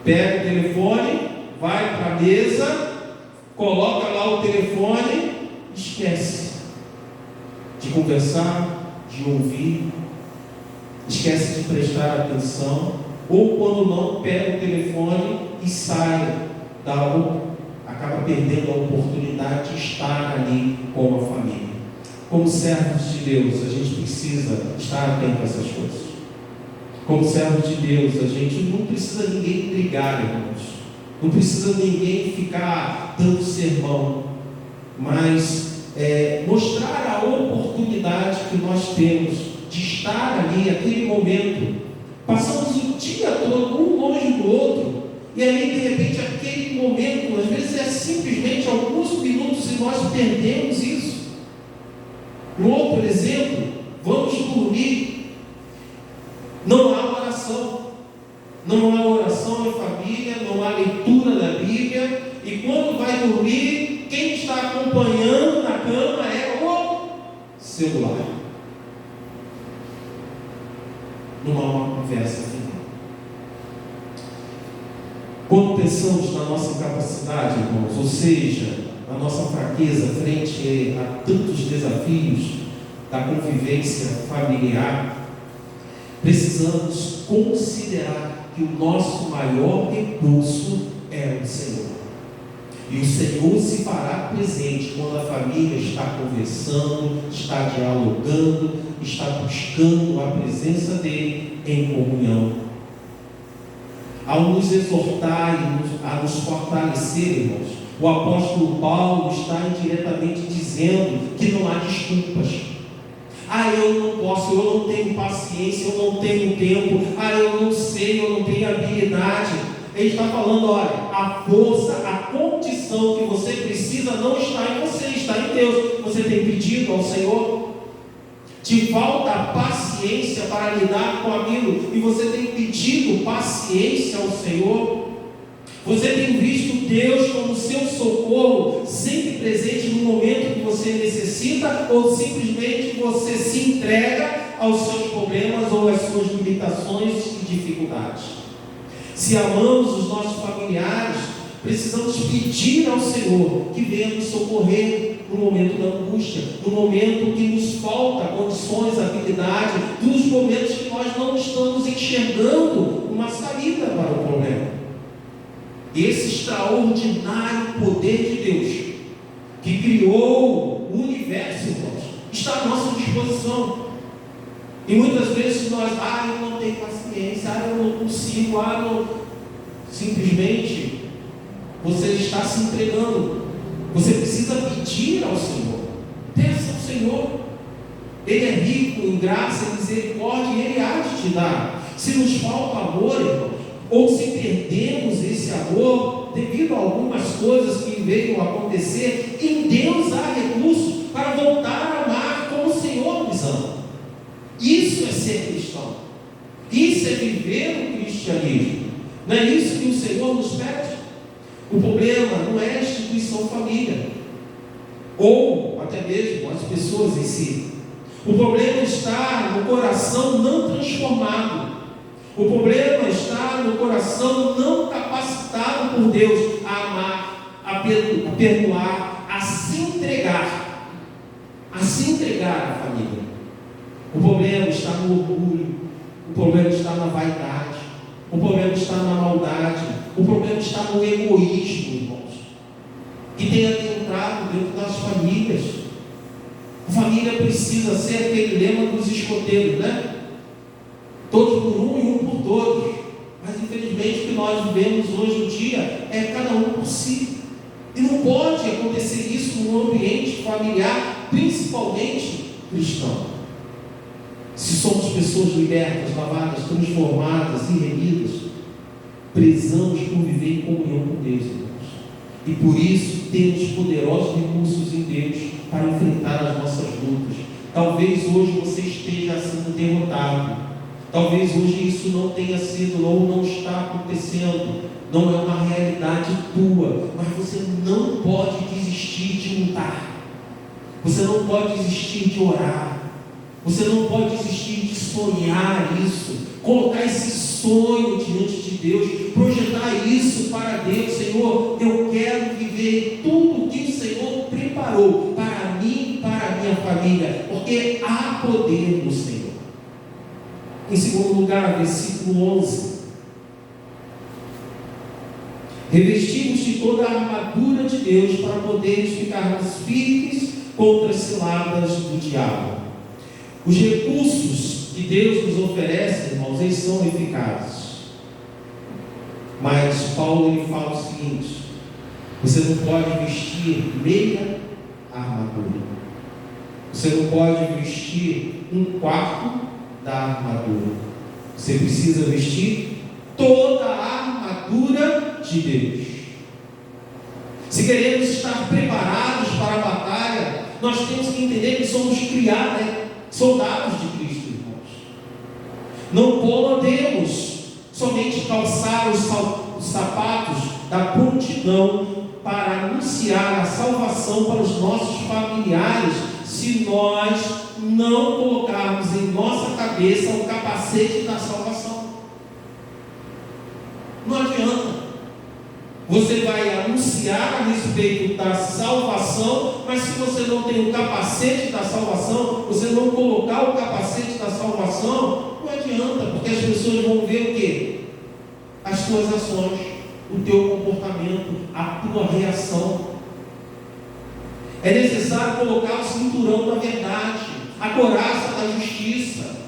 Pega o telefone, vai para a mesa, coloca lá o telefone, esquece de conversar, de ouvir, esquece de prestar atenção, ou quando não, pega o telefone e sai, acaba perdendo a oportunidade de estar ali com a família. Como servos de Deus, a gente precisa estar atento a essas coisas. Como servos de Deus, a gente não precisa ninguém brigar, irmãos. Não precisa ninguém ficar dando sermão, mas mostrar a oportunidade que nós temos de estar ali, aquele momento. Passamos o dia todo um longe do outro, e aí de repente aquele momento perdemos isso. Um outro exemplo, vamos dormir. Não há oração. Não há oração em família, não há leitura da Bíblia. E quando vai dormir, quem está acompanhando na cama é o celular. Não há uma conversa final. Quando pensamos na nossa incapacidade, irmãos, ou seja, na nossa fraqueza frente a tantos desafios da convivência familiar, precisamos considerar que o nosso maior recurso é o Senhor. E o Senhor se fará presente quando a família está conversando, está dialogando, está buscando a presença dele em comunhão. Ao nos exortar e a nos fortalecer, irmãos, o apóstolo Paulo está indiretamente dizendo que não há desculpas. Eu não posso, eu não tenho paciência, eu não tenho tempo, eu não sei, eu não tenho habilidade. Ele está falando, olha, a força, a condição que você precisa não está em você, está em Deus. Você tem pedido ao Senhor? Te falta paciência para lidar com aquilo, e você tem pedido paciência ao Senhor? Você tem visto Deus como seu socorro, sempre presente no momento que você necessita, ou simplesmente você se entrega aos seus problemas ou às suas limitações e dificuldades? Se amamos os nossos familiares, precisamos pedir ao Senhor que venha nos socorrer no momento da angústia, no momento que nos falta condições, habilidade, nos momentos que nós não estamos enxergando uma saída para o problema. Esse extraordinário poder de Deus, que criou o universo, irmãos, está à nossa disposição. E muitas vezes nós, eu não tenho paciência, eu não consigo, não. Simplesmente você está se entregando. Você precisa pedir ao Senhor. Peça ao Senhor. Ele é rico em graça e misericórdia, e Ele há de te dar. Se nos falta amor, irmãos, ou se perdemos esse amor devido a algumas coisas que veio a acontecer, em Deus há recurso para voltar a amar como o Senhor nos ama. Isso é ser cristão. Isso é viver o cristianismo. Não é isso que o Senhor nos pede? O problema não é a instituição família, ou até mesmo as pessoas em si. O problema está no coração não transformado. O problema está no coração não capacitado por Deus a amar, a perdoar, a se entregar à família. O problema está no orgulho, o problema está na vaidade, o problema está na maldade, o problema está no egoísmo, irmãos, que tem adentrado dentro das famílias. A família precisa ser aquele lema dos escoteiros, né? Todos por um e um por todos. Mas infelizmente o que nós vivemos hoje em dia é cada um por si. E não pode acontecer isso num ambiente familiar, principalmente cristão. Se somos pessoas libertas, lavadas, transformadas e remidas, precisamos conviver em comunhão com Deus, irmãos. E por isso temos poderosos recursos em Deus para enfrentar as nossas lutas. Talvez hoje você esteja sendo derrotado. Talvez hoje isso não tenha sido ou não está acontecendo. Não é uma realidade tua. Mas você não pode desistir de lutar. Você não pode desistir de orar. Você não pode desistir de sonhar isso. Colocar esse sonho diante de Deus. Projetar isso para Deus. Senhor, eu quero viver tudo o que o Senhor preparou para mim e para a minha família. Porque há poder no Senhor. Em segundo lugar, versículo 11. Revestimos de toda a armadura de Deus para poderes ficar firmes contra as ciladas do diabo. Os recursos que Deus nos oferece, irmãos, eles são eficazes. Mas Paulo ele fala o seguinte: você não pode vestir meia armadura. Você não pode vestir um quarto da armadura. Você precisa vestir toda a armadura de Deus. Se queremos estar preparados para para a batalha, nós temos que entender que somos criados, soldados de Cristo, irmãos. Não podemos somente calçar os sapatos da prontidão para anunciar a salvação para os nossos familiares, se nós não colocarmos em nossa cabeça o capacete da salvação. Não adianta. Você vai anunciar a respeito da salvação, mas se você não tem o capacete da salvação, você não colocar o capacete da salvação, não adianta, porque as pessoas vão ver o quê? As tuas ações, o teu comportamento, a tua reação. É necessário colocar o cinturão da verdade, a couraça da justiça.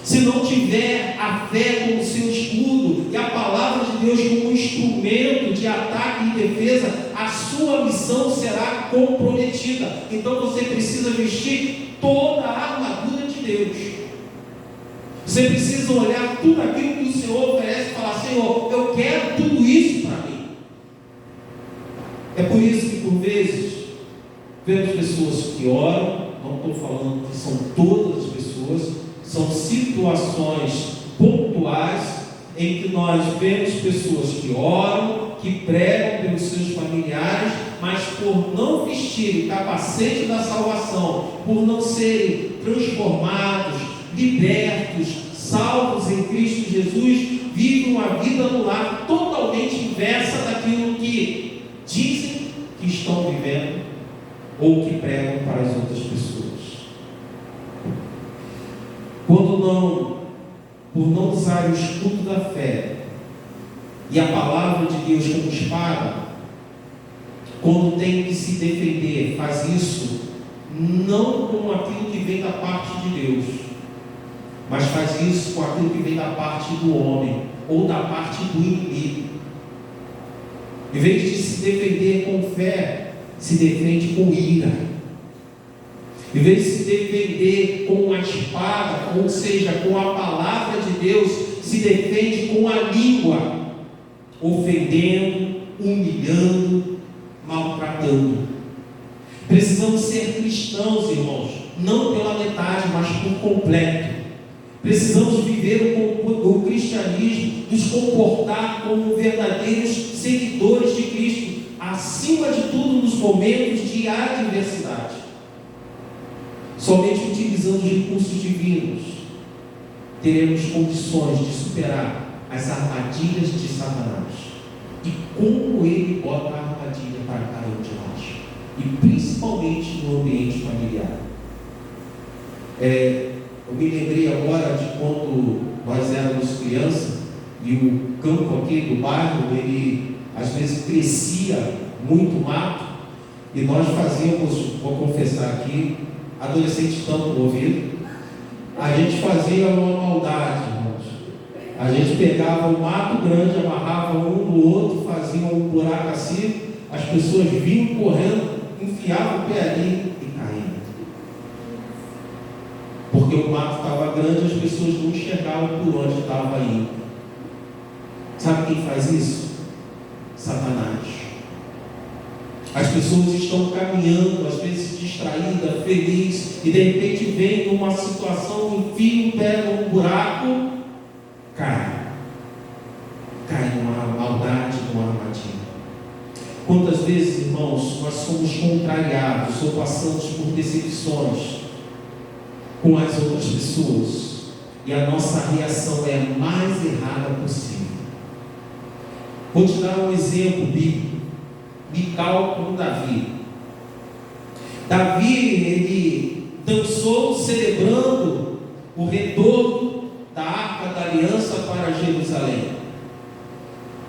Se não tiver a fé como seu escudo e a palavra de Deus como instrumento de ataque e defesa, a sua missão será comprometida. Então você precisa vestir toda a armadura de Deus. Você precisa olhar tudo aquilo que o Senhor oferece e falar: Senhor, eu quero tudo isso para mim. É por isso que por vezes vemos pessoas que oram, não estou falando que são todas as pessoas, são situações pontuais em que nós vemos pessoas que oram, que pregam pelos seus familiares, mas por não vestir o capacete da salvação, por não serem transformados, libertos, salvos em Cristo Jesus, vivem uma vida no lar totalmente inversa daquilo que dizem que estão vivendo ou que pregam para as outras pessoas. Por não usar o escudo da fé e a palavra de Deus como espada, quando tem que se defender, faz isso não com aquilo que vem da parte de Deus, mas faz isso com aquilo que vem da parte do homem ou da parte do inimigo. Em vez de se defender com fé, se defende com ira. Em vez de se defender com uma espada, ou seja, com a palavra de Deus, se defende com a língua, ofendendo, humilhando, maltratando. Precisamos ser cristãos, irmãos, não pela metade, mas por completo. Precisamos viver o cristianismo, nos comportar como verdadeiros seguidores de Cristo, acima de tudo nos momentos de adversidade. Somente utilizando os recursos divinos teremos condições de superar as armadilhas de Satanás. E como ele bota a armadilha para cada um de nós, e principalmente no ambiente familiar. Eu me lembrei agora de quando nós éramos crianças e o campo aqui do bairro, ele às vezes crescia muito mato, e nós fazíamos, vou confessar aqui, adolescentes tanto no ouvido, a gente fazia uma maldade, irmãos. A gente pegava um mato grande, amarrava um no outro, fazia um buraco assim, as pessoas vinham correndo, enfiavam o pé ali e caíam. Porque o mato estava grande, as pessoas não enxergavam por onde estava indo. Sabe quem faz isso? Satanás. As pessoas estão caminhando, às vezes distraídas, felizes, e de repente vem numa situação, enfim, pega um buraco, cai numa maldade, numa armadilha. Quantas vezes, irmãos, nós somos contrariados ou passamos por decepções com as outras pessoas, e a nossa reação é a mais errada possível. Vou te dar um exemplo bíblico. Mical com Davi. Davi, ele dançou celebrando o retorno da Arca da Aliança para Jerusalém.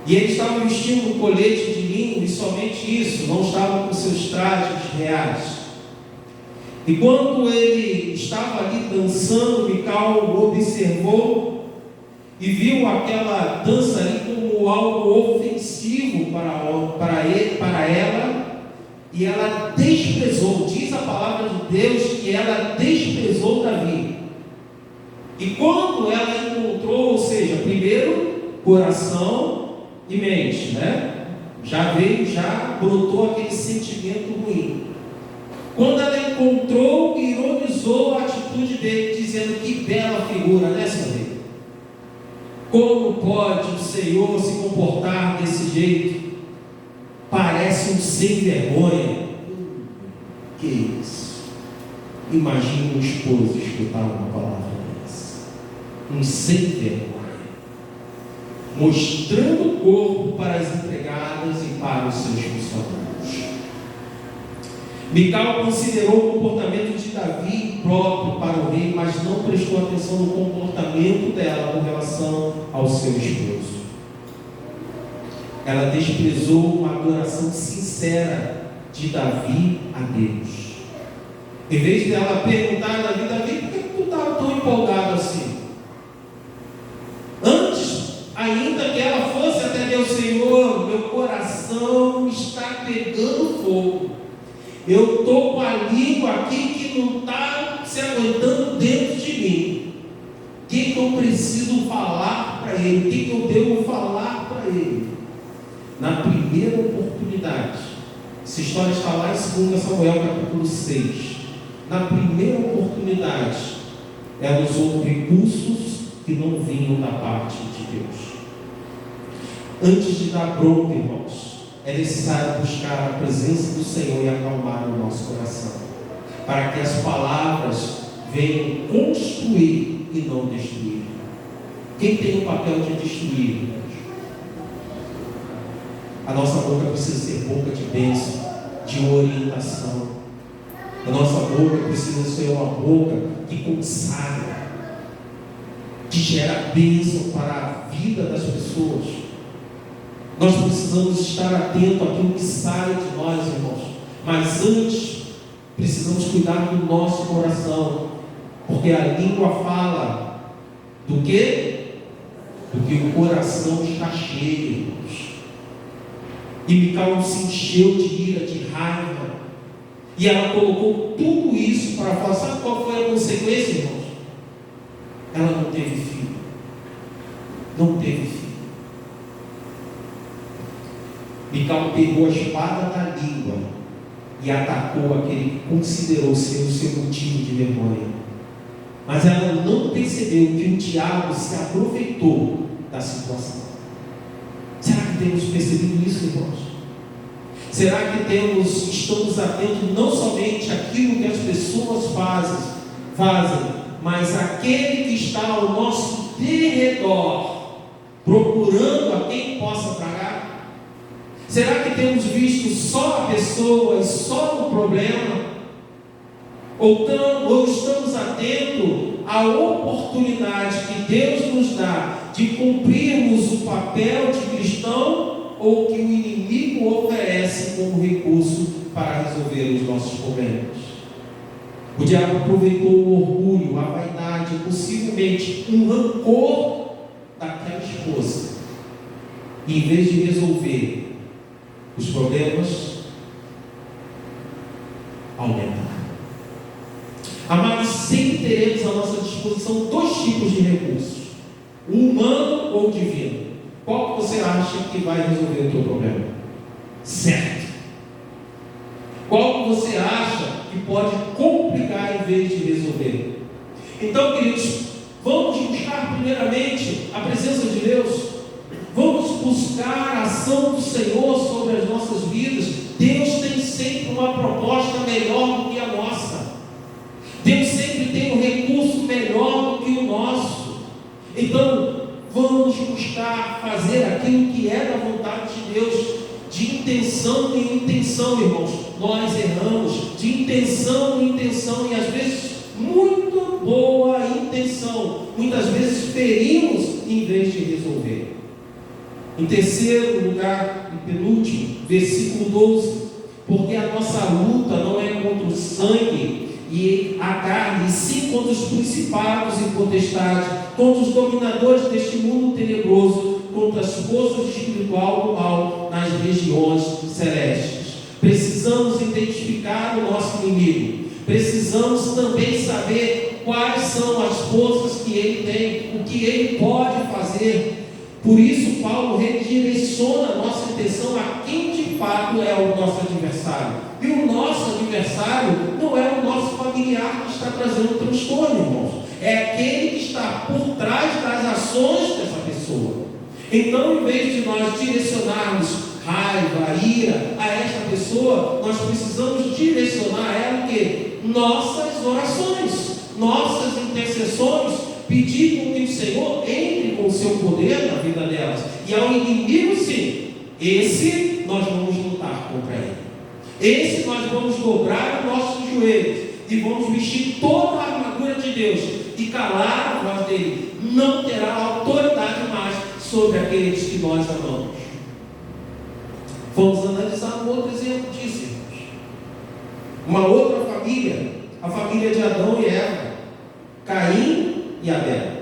E ele estava vestindo um colete de linho, e somente isso, não estava com seus trajes reais. E quando ele estava ali dançando, Mical observou e viu aquela dança ali como algo ofensivo para ela, e ela desprezou. Diz a palavra de Deus que ela desprezou Davi. E quando ela encontrou, ou seja, primeiro coração e mente, né? Já veio, já brotou aquele sentimento ruim. Quando ela encontrou, ironizou a atitude dele, dizendo: que bela figura, né, seu rei? Como pode o Senhor se comportar desse jeito? Parece um sem vergonha. Que isso? Imagine um esposo escutar uma palavra dessa. Um sem vergonha. Mostrando o corpo para as empregadas e para os seus funcionários. Mical considerou o comportamento de Davi próprio para o rei, mas não prestou atenção no comportamento dela com relação ao seu esposo. Ela desprezou uma adoração sincera de Davi a Deus. Em vez de ela perguntar a Davi: Davi, por que tu está tão empolgado assim? Antes ainda que ela fosse até Deus: Senhor, meu coração está pegando fogo. Eu estou com a língua aqui que não está se aguentando dentro de mim. O que eu preciso falar para ele? O que eu devo falar para ele? Na primeira oportunidade, essa história está lá em 2 Samuel capítulo 6. Na primeira oportunidade, ela usou recursos que não vinham da parte de Deus. Antes de dar bronca, irmãos, é necessário buscar a presença do Senhor e acalmar o nosso coração, para que as palavras venham construir e não destruir. Quem tem o papel de destruir, irmãos? A nossa boca precisa ser boca de bênção, de orientação. A nossa boca precisa ser uma boca que consagra, que gera bênção para a vida das pessoas. Nós precisamos estar atentos àquilo que sai de nós, irmãos. Mas antes, precisamos cuidar do nosso coração, porque a língua fala do quê? Do que o coração está cheio, irmãos. E Mical se encheu de ira, de raiva, e ela colocou tudo isso para falar. Sabe qual foi a consequência, irmãos? Ela não teve filho. Não teve filho. Mical pegou a espada da língua e atacou aquele que considerou ser o seu motivo de vergonha. Mas ela não percebeu que o diabo se aproveitou da situação. Será que temos percebido isso, irmãos? Será que estamos atentos não somente àquilo que as pessoas fazem, mas àquele que está ao nosso derredor, procurando a quem possa tragar? Será que temos visto só a pessoa e só o problema? Ou estamos atentos à oportunidade que Deus nos dá de cumprirmos o papel de cristão, ou que o inimigo oferece como recurso para resolver os nossos problemas? O diabo aproveitou o orgulho, a vaidade, possivelmente um rancor daquela esposa, e em vez de resolver os problemas, aumentaram. Amados, sempre teremos à nossa disposição dois tipos de recursos: o humano ou o divino. Qual que você acha que vai resolver o teu problema? Certo. Qual que você acha que pode complicar em vez de resolver? Então, queridos, vamos buscar primeiramente a presença de Deus. Vamos buscar a ação do Senhor sobre as nossas vidas. Deus tem sempre uma proposta melhor do que a nossa. Deus sempre tem um recurso melhor do que o nosso. Então, vamos buscar fazer aquilo que é da vontade de Deus, de intenção em intenção, irmãos. Nós erramos de intenção em intenção, e às vezes muito boa intenção, muitas vezes ferimos em vez de resolver. Em terceiro lugar, e penúltimo, versículo 12: porque a nossa luta não é contra o sangue e a carne, e sim contra os principados e potestades, contra os dominadores deste mundo tenebroso, contra as forças espirituais do mal nas regiões celestes. Precisamos identificar o nosso inimigo. Precisamos também saber quais são as forças que ele tem, o que ele pode fazer. Por isso, Paulo redireciona a nossa atenção a quem de fato é o nosso adversário. E o nosso adversário não é o nosso familiar que está trazendo transtorno, irmãos. É aquele que está por trás das ações dessa pessoa. Então, em vez de nós direcionarmos raiva, ira a esta pessoa, nós precisamos direcionar a ela o quê? Nossas orações, nossas intercessões, pedir com que o Senhor entre com o seu poder na vida delas. E ao inimigo, sim, esse nós vamos lutar contra ele. Esse nós vamos dobrar os nossos joelhos e vamos vestir toda a armadura de Deus e calar a voz dele. Não terá autoridade mais sobre aqueles que nós amamos. Vamos analisar um outro exemplo disso, irmãos. Uma outra família, a família de Adão e Eva, Caim e Abel.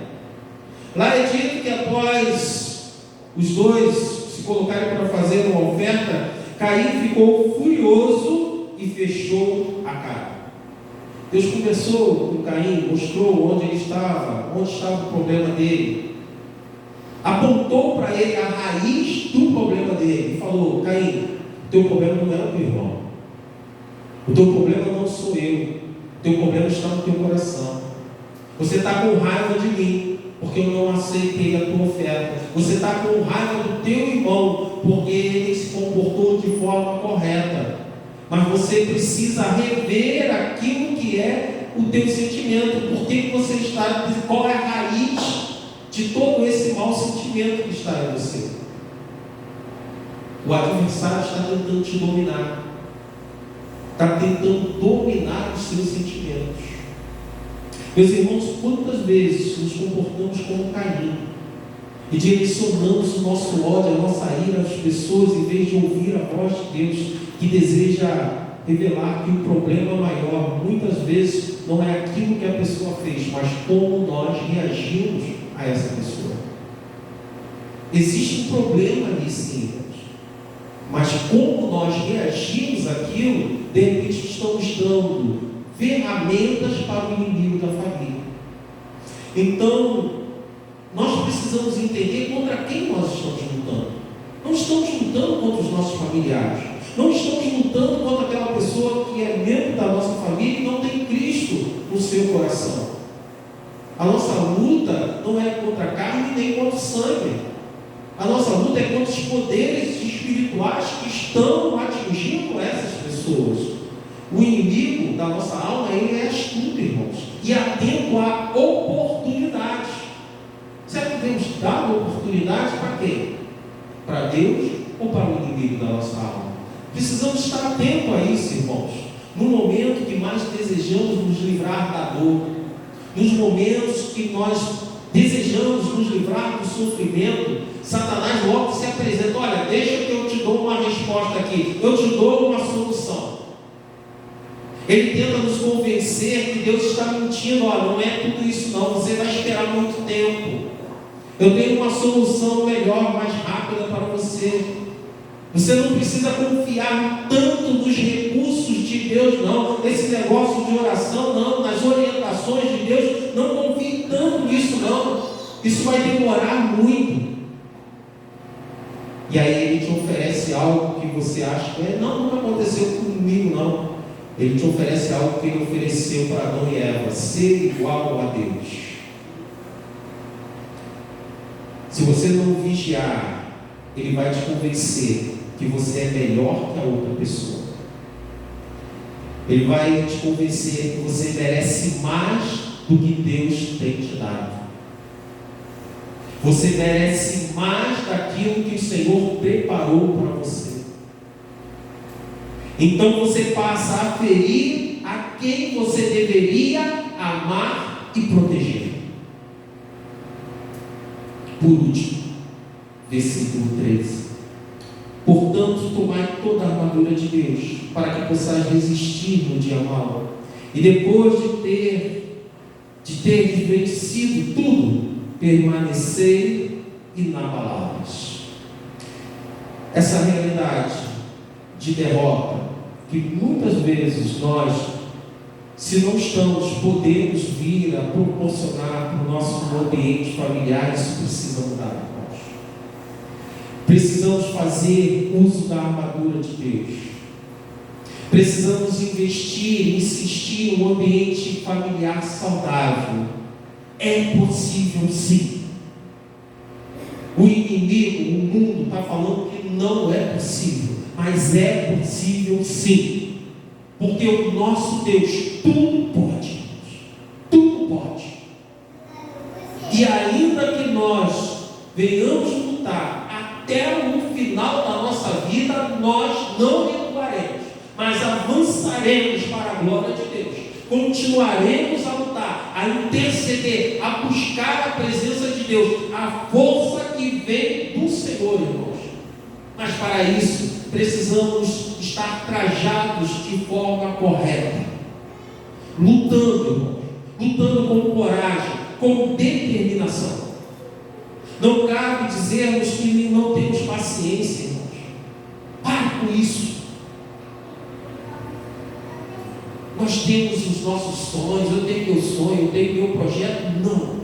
Lá é dito que após os dois se colocarem para fazer uma oferta, Caim ficou furioso e fechou a cara. Deus conversou com Caim, mostrou onde ele estava, onde estava o problema dele, apontou para ele a raiz do problema dele e falou: Caim, o teu problema não é o teu irmão, o teu problema não sou eu, o teu problema está no teu coração. Você está com raiva de mim, porque eu não aceitei a tua oferta. Você está com raiva do teu irmão, porque ele se comportou de forma correta. Mas você precisa rever aquilo que é o teu sentimento. Por que você está, qual é a raiz de todo esse mau sentimento que está em você? O adversário está tentando te dominar. Está tentando dominar os seus sentimentos. Meus irmãos, quantas vezes nos comportamos como Caim e direcionamos o nosso ódio, a nossa ira às pessoas, em vez de ouvir a voz de Deus, que deseja revelar que o problema maior, muitas vezes, não é aquilo que a pessoa fez, mas como nós reagimos a essa pessoa. Existe um problema nisso, irmãos, mas como nós reagimos àquilo, de repente estamos dando ferramentas para o inimigo da família. Então, nós precisamos entender contra quem nós estamos lutando. Não estamos lutando contra os nossos familiares. Não estamos lutando contra aquela pessoa que é membro da nossa família e não tem Cristo no seu coração. A nossa luta não é contra a carne nem contra o sangue. A nossa luta é contra os poderes espirituais que estão atingindo essas pessoas. O inimigo da nossa alma, ele é astuto, irmãos, e atento a oportunidades. Será que devemos dar oportunidade para quem? Para Deus ou para o inimigo da nossa alma? Precisamos estar atentos a isso, irmãos. No momento que mais desejamos nos livrar da dor, nos momentos que nós desejamos nos livrar do sofrimento, Satanás logo se apresenta: olha, deixa que eu te dou uma resposta aqui, eu te dou uma solução. Ele tenta nos convencer que Deus está mentindo. Olha, não é tudo isso não, você vai esperar muito tempo. Eu tenho uma solução melhor, mais rápida para você. Você não precisa confiar tanto nos recursos de Deus, não. Nesse negócio de oração, não. Nas orientações de Deus, não confie tanto nisso, não. Isso vai demorar muito. E aí ele te oferece algo que você acha que não, nunca aconteceu comigo, não. Ele te oferece algo que ele ofereceu para Adão e Eva: ser igual a Deus. Se você não vigiar, ele vai te convencer que você é melhor que a outra pessoa. Ele vai te convencer que você merece mais do que Deus tem te dado. Você merece mais daquilo que o Senhor preparou para você. Então você passa a ferir a quem você deveria amar e proteger. Por último, versículo 13: portanto, tomai toda a armadura de Deus, para que possais resistir no dia mau, e depois de ter vencido tudo, permanecer inabaláveis. Essa realidade de derrota, que muitas vezes nós, se não estamos, podemos vir a proporcionar para o nosso ambiente familiar, isso precisa mudar, irmãos. Precisamos fazer uso da armadura de Deus. Precisamos investir, insistir em um ambiente familiar saudável. É possível sim. O inimigo, o mundo está falando que não é possível, mas é possível sim. Porque o nosso Deus tudo pode. Tudo pode. E ainda que nós venhamos lutar até o final da nossa vida, nós não recuaremos, mas avançaremos para a glória de Deus. Continuaremos a lutar, a interceder, a buscar a presença de Deus, a força que vem do Senhor, irmãos. Mas para isso, precisamos estar trajados de forma correta, lutando, irmãos, lutando com coragem, com determinação. Não cabe dizermos que não temos paciência, irmãos. Pare com isso. Nós temos os nossos sonhos, eu tenho meu sonho, eu tenho meu projeto. Não.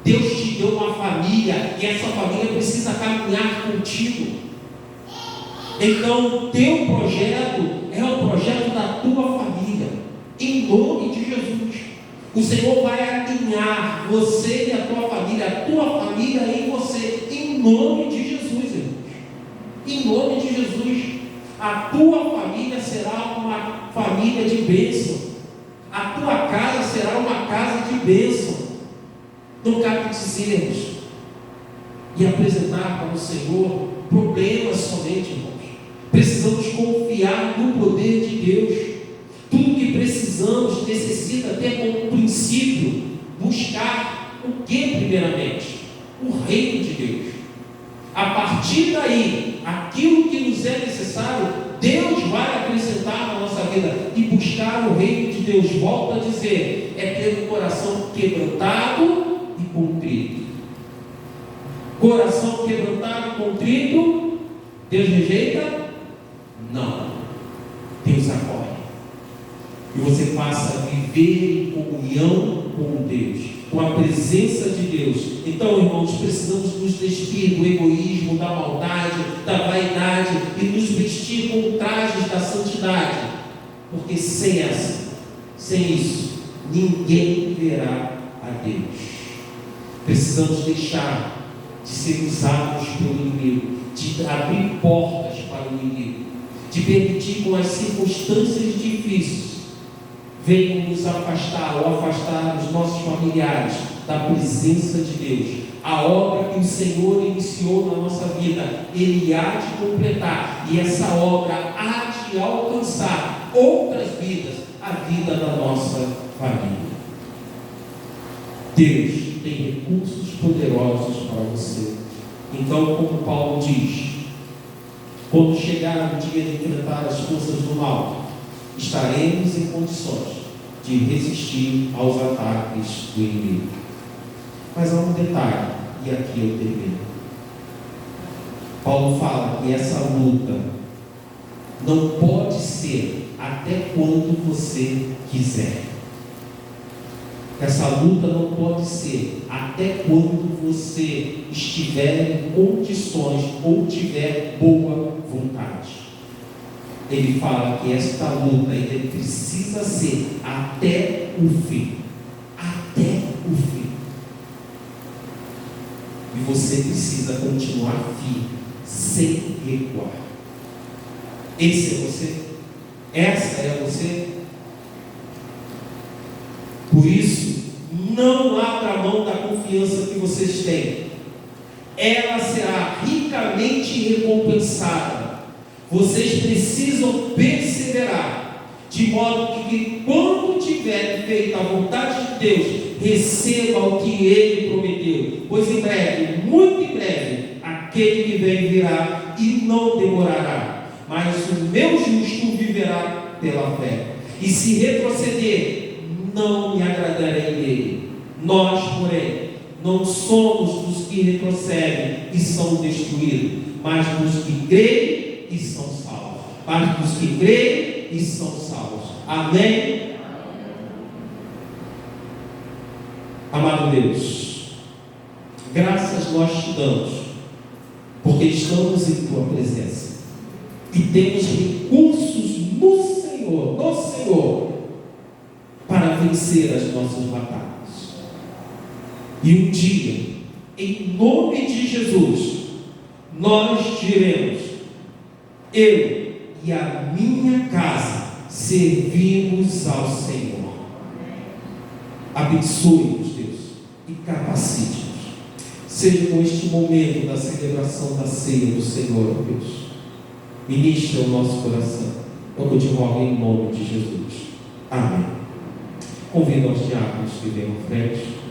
Deus te deu uma família e essa família precisa caminhar contigo. Então, o teu projeto é o projeto da tua família, em nome de Jesus. O Senhor vai alinhar você e a tua família em você, em nome de Jesus, irmãos. Em nome de Jesus. A tua família será uma família de bênção. A tua casa será uma casa de bênção. Não cabe dizermos e apresentar para o Senhor problemas somente, irmãos. Precisamos confiar no poder de Deus. Tudo que precisamos necessita ter como princípio buscar o que primeiramente? O reino de Deus. A partir daí, aquilo que nos é necessário, Deus vai acrescentar na nossa vida. E buscar o reino de Deus, volto a dizer, é ter um coração quebrantado e contrito. Coração quebrantado e contrito, Deus rejeita? Não. Deus acolhe. E você passa a viver em comunhão com Deus, com a presença de Deus. Então, irmãos, precisamos nos despir do egoísmo, da maldade, da vaidade e nos vestir com trajes da santidade, porque sem isso, ninguém verá a Deus. Precisamos deixar de ser usados pelo inimigo, de abrir portas para o inimigo, de permitir com as circunstâncias difíceis venham nos afastar ou afastar os nossos familiares da presença de Deus. A obra que o Senhor iniciou na nossa vida, Ele há de completar, e essa obra há de alcançar outras vidas, a vida da nossa família. Deus tem recursos poderosos para você. Então, como Paulo diz, quando chegar o dia de enfrentar as forças do mal, estaremos em condições de resistir aos ataques do inimigo. Mas há um detalhe, e aqui eu termino. Paulo fala que essa luta não pode ser até quando você quiser. Essa luta não pode ser até quando você estiver em condições ou tiver boa vontade. Ele fala que esta luta ele precisa ser até o fim. Até o fim. E você precisa continuar firme, sem recuar. Esse é você? Essa é você? Por isso, não abra mão da confiança que vocês têm. Ela será ricamente recompensada. Vocês precisam perseverar, de modo que quando tiverem feito a vontade de Deus, receba o que Ele prometeu. Pois em breve, muito em breve, aquele que vem virá e não demorará. Mas o meu justo viverá pela fé. E se retroceder, não me agradarei dele. Nós, porém, não somos dos que retrocedem e são destruídos, mas dos que creem e são salvos. Mas dos que creem e são salvos. Amém? Amado Deus, graças nós te damos, porque porque estamos em tua presença e temos recursos no Senhor, para vencer as nossas batalhas. E um dia, em nome de Jesus, nós diremos: eu e a minha casa servimos ao Senhor. Abençoe-nos, Deus, e capacite-nos. Seja com este momento da celebração da ceia do Senhor, Deus, ministra o nosso coração. Eu te rogo em nome de Jesus. Amém. Convido aos diáconos que venham à frente.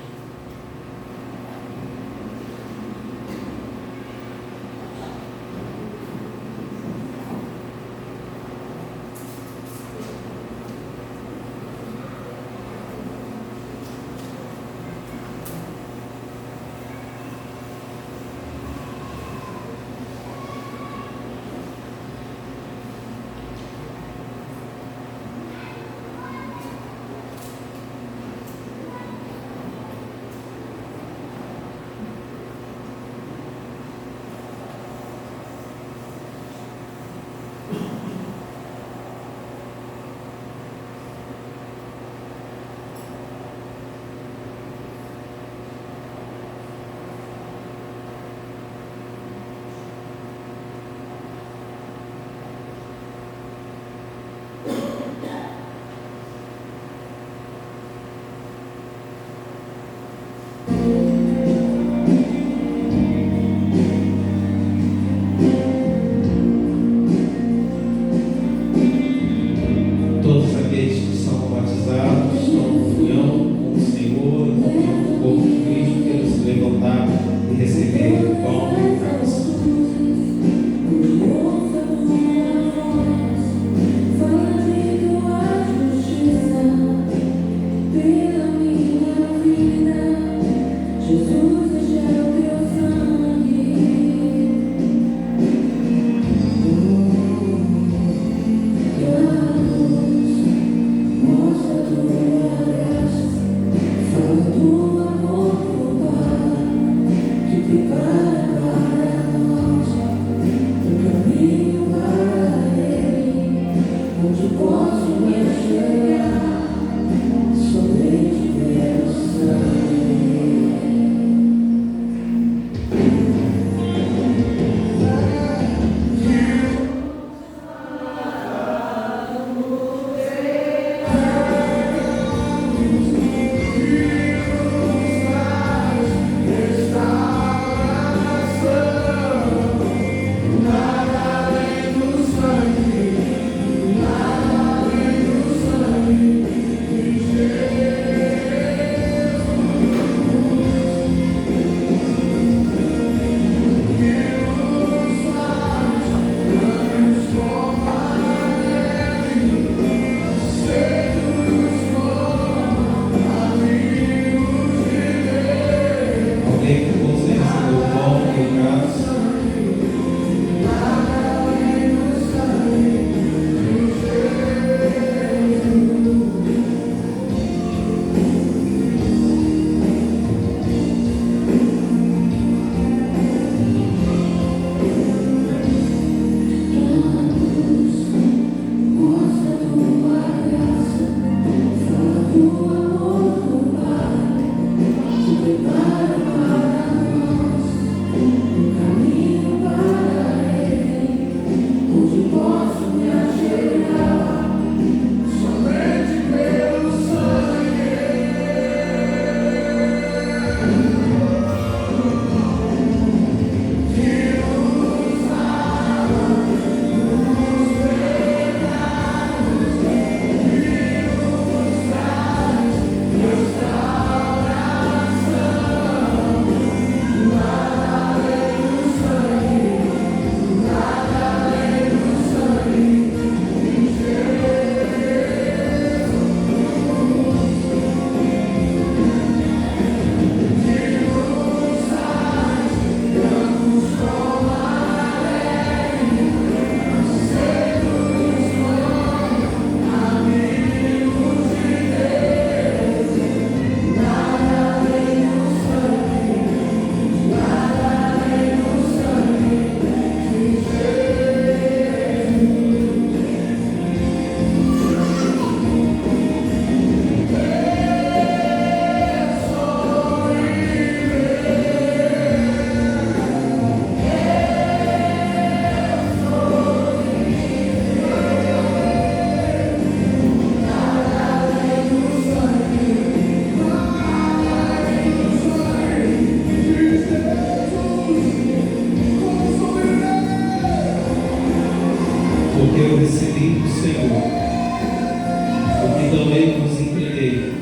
também vos entreguei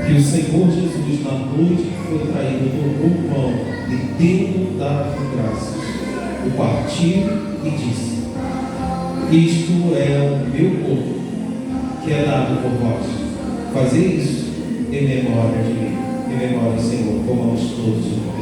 que o Senhor Jesus, na noite que foi traído, tomou o pão e, tendo dado graças, o partiu e disse: isto é o meu corpo, que é dado por vós. Fazei isso em memória de mim, em memória do Senhor. Comamos todos juntos.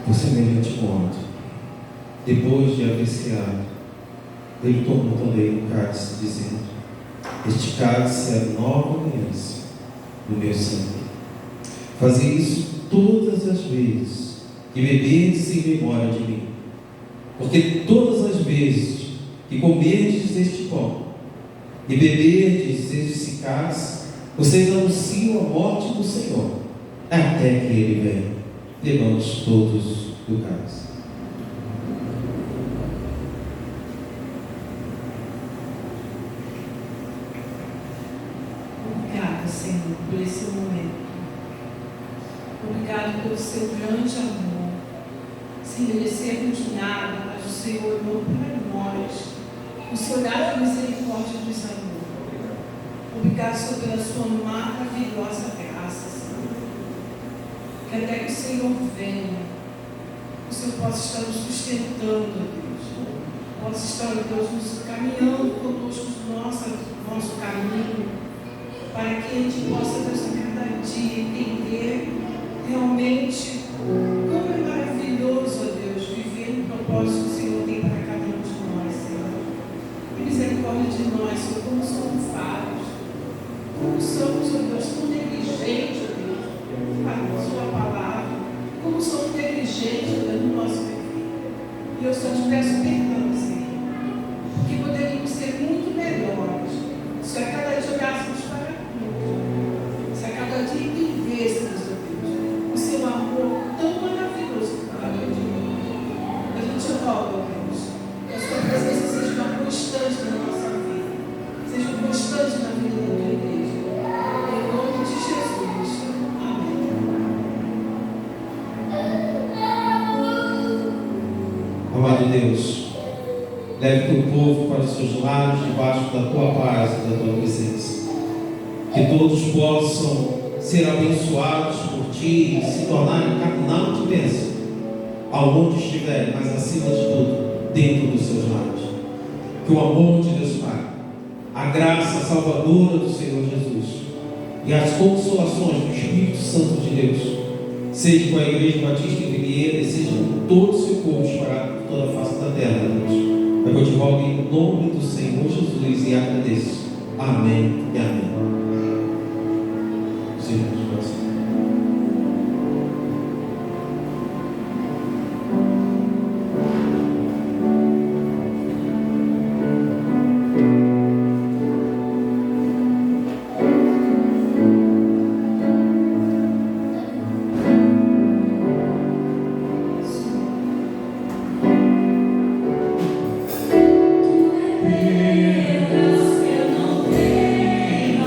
Por semelhante modo, depois de haver ceado, ele tomou também o cálice, dizendo: este cálice é a nova aliança no meu sangue. Fazei isso todas as vezes que beberdes em memória de mim. Porque todas as vezes que comerdes este pão e beberdes este cálice, vocês anunciam a morte do Senhor, até que ele venha. Levamos todos do cálice. Obrigada, Senhor, por esse momento. Obrigado pelo seu grande amor. Sem merecermos nada, mas o Senhor amou para nós. O seu olhar de misericórdia nos amou. Obrigado, Senhor, pela sua maravilhosa graça, Senhor. Que até que o Senhor venha, o Senhor possa estar nos sustentando, Deus. Possa estar, Deus, nos caminhando conosco no nosso caminho, para que a gente possa, Deus, a cada dia entender realmente como é maravilhoso, ó Deus, viver no propósito que o Senhor tem para cada um de nós, Senhor. E misericórdia de nós, Senhor, como somos falhos, como somos, ó Deus, tão negligentes, ó Deus, para a sua palavra, como somos negligentes, ó Deus, no nosso viver. E eu só te peço perdão, Senhor, porque poderíamos ser muito melhores se a cada dia olhássemos para a cruz, se a cada dia vivêssemos, ó Deus, o seu amor tão maravilhoso para cada um de nós. A gente roga, ó Deus, que a sua presença seja uma constante na nossa vida, seja uma constante na vida da tua igreja. Em nome de Jesus. Amém. Amado Deus, leve teu povo para os seus lares debaixo da tua paz e da tua presença. Que todos possam ser abençoados por ti e se tornarem canal de bênção aonde estiverem, mas acima de tudo, dentro dos seus lares. Que o amor de Deus Pai, a graça salvadora do Senhor Jesus e as consolações do Espírito Santo de Deus seja com a Igreja Batista em Figueira e seja com todo o seu povo espalhado por toda a face da rogo em nome do Senhor Jesus e agradeço. Amém e amém. Os irmãos, graças. Deus, eu não tenho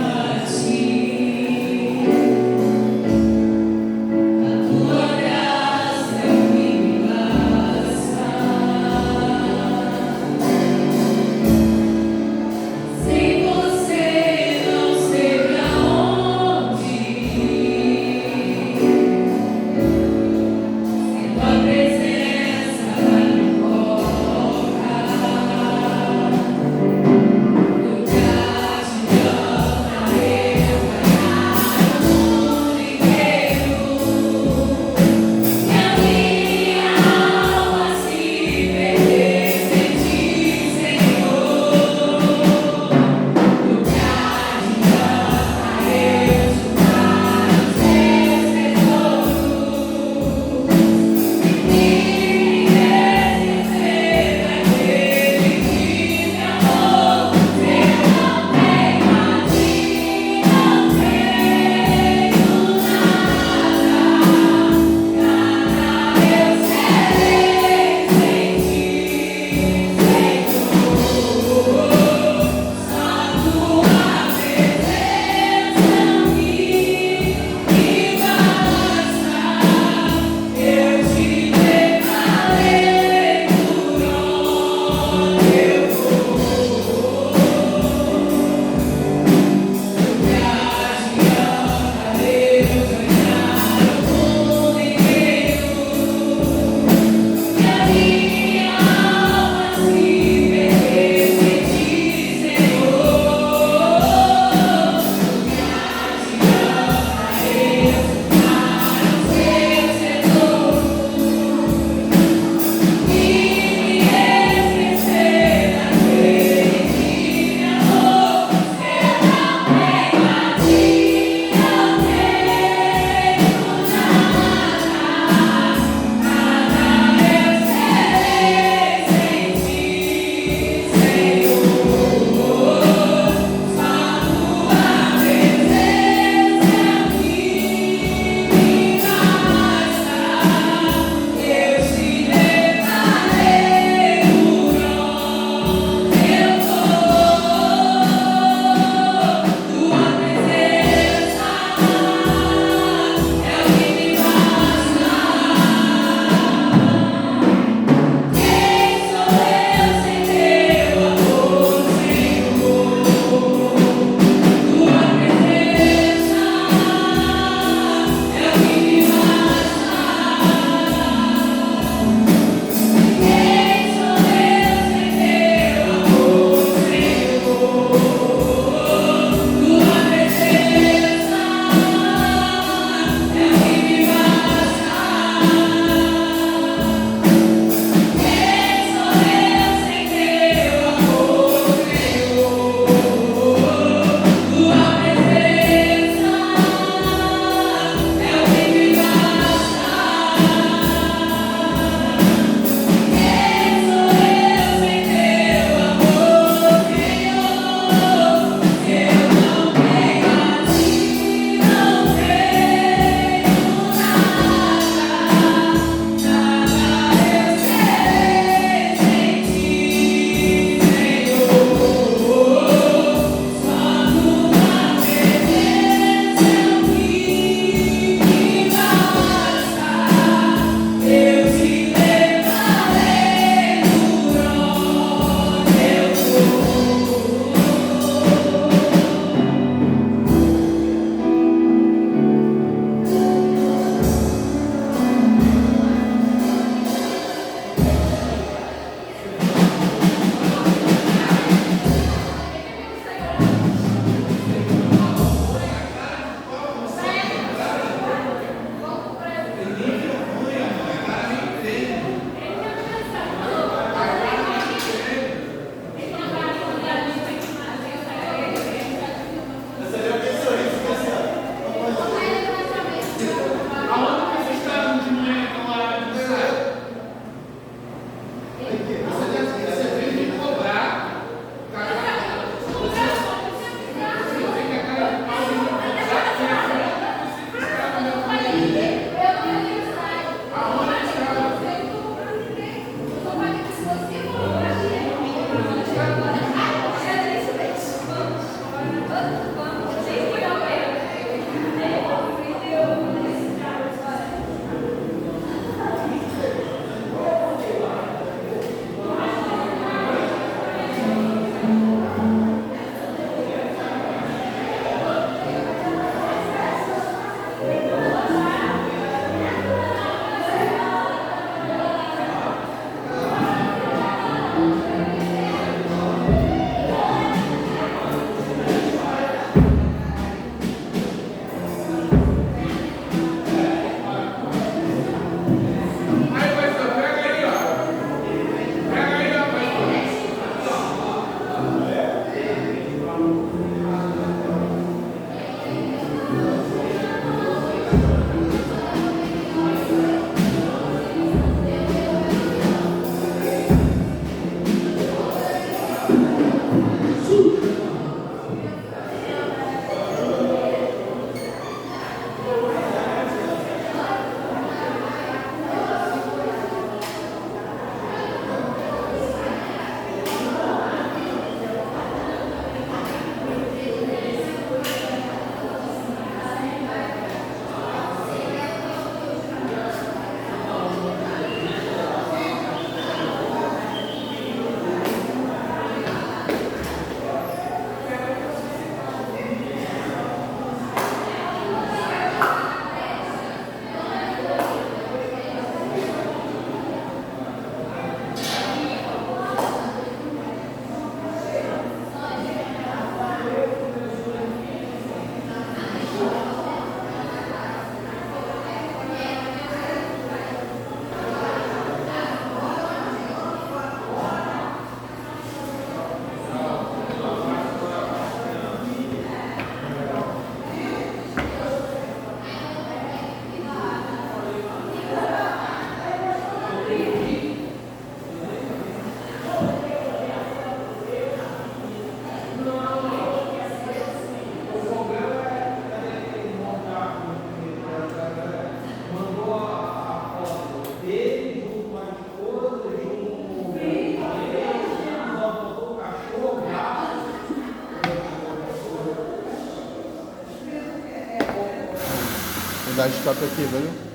Dá stop aqui, valeu?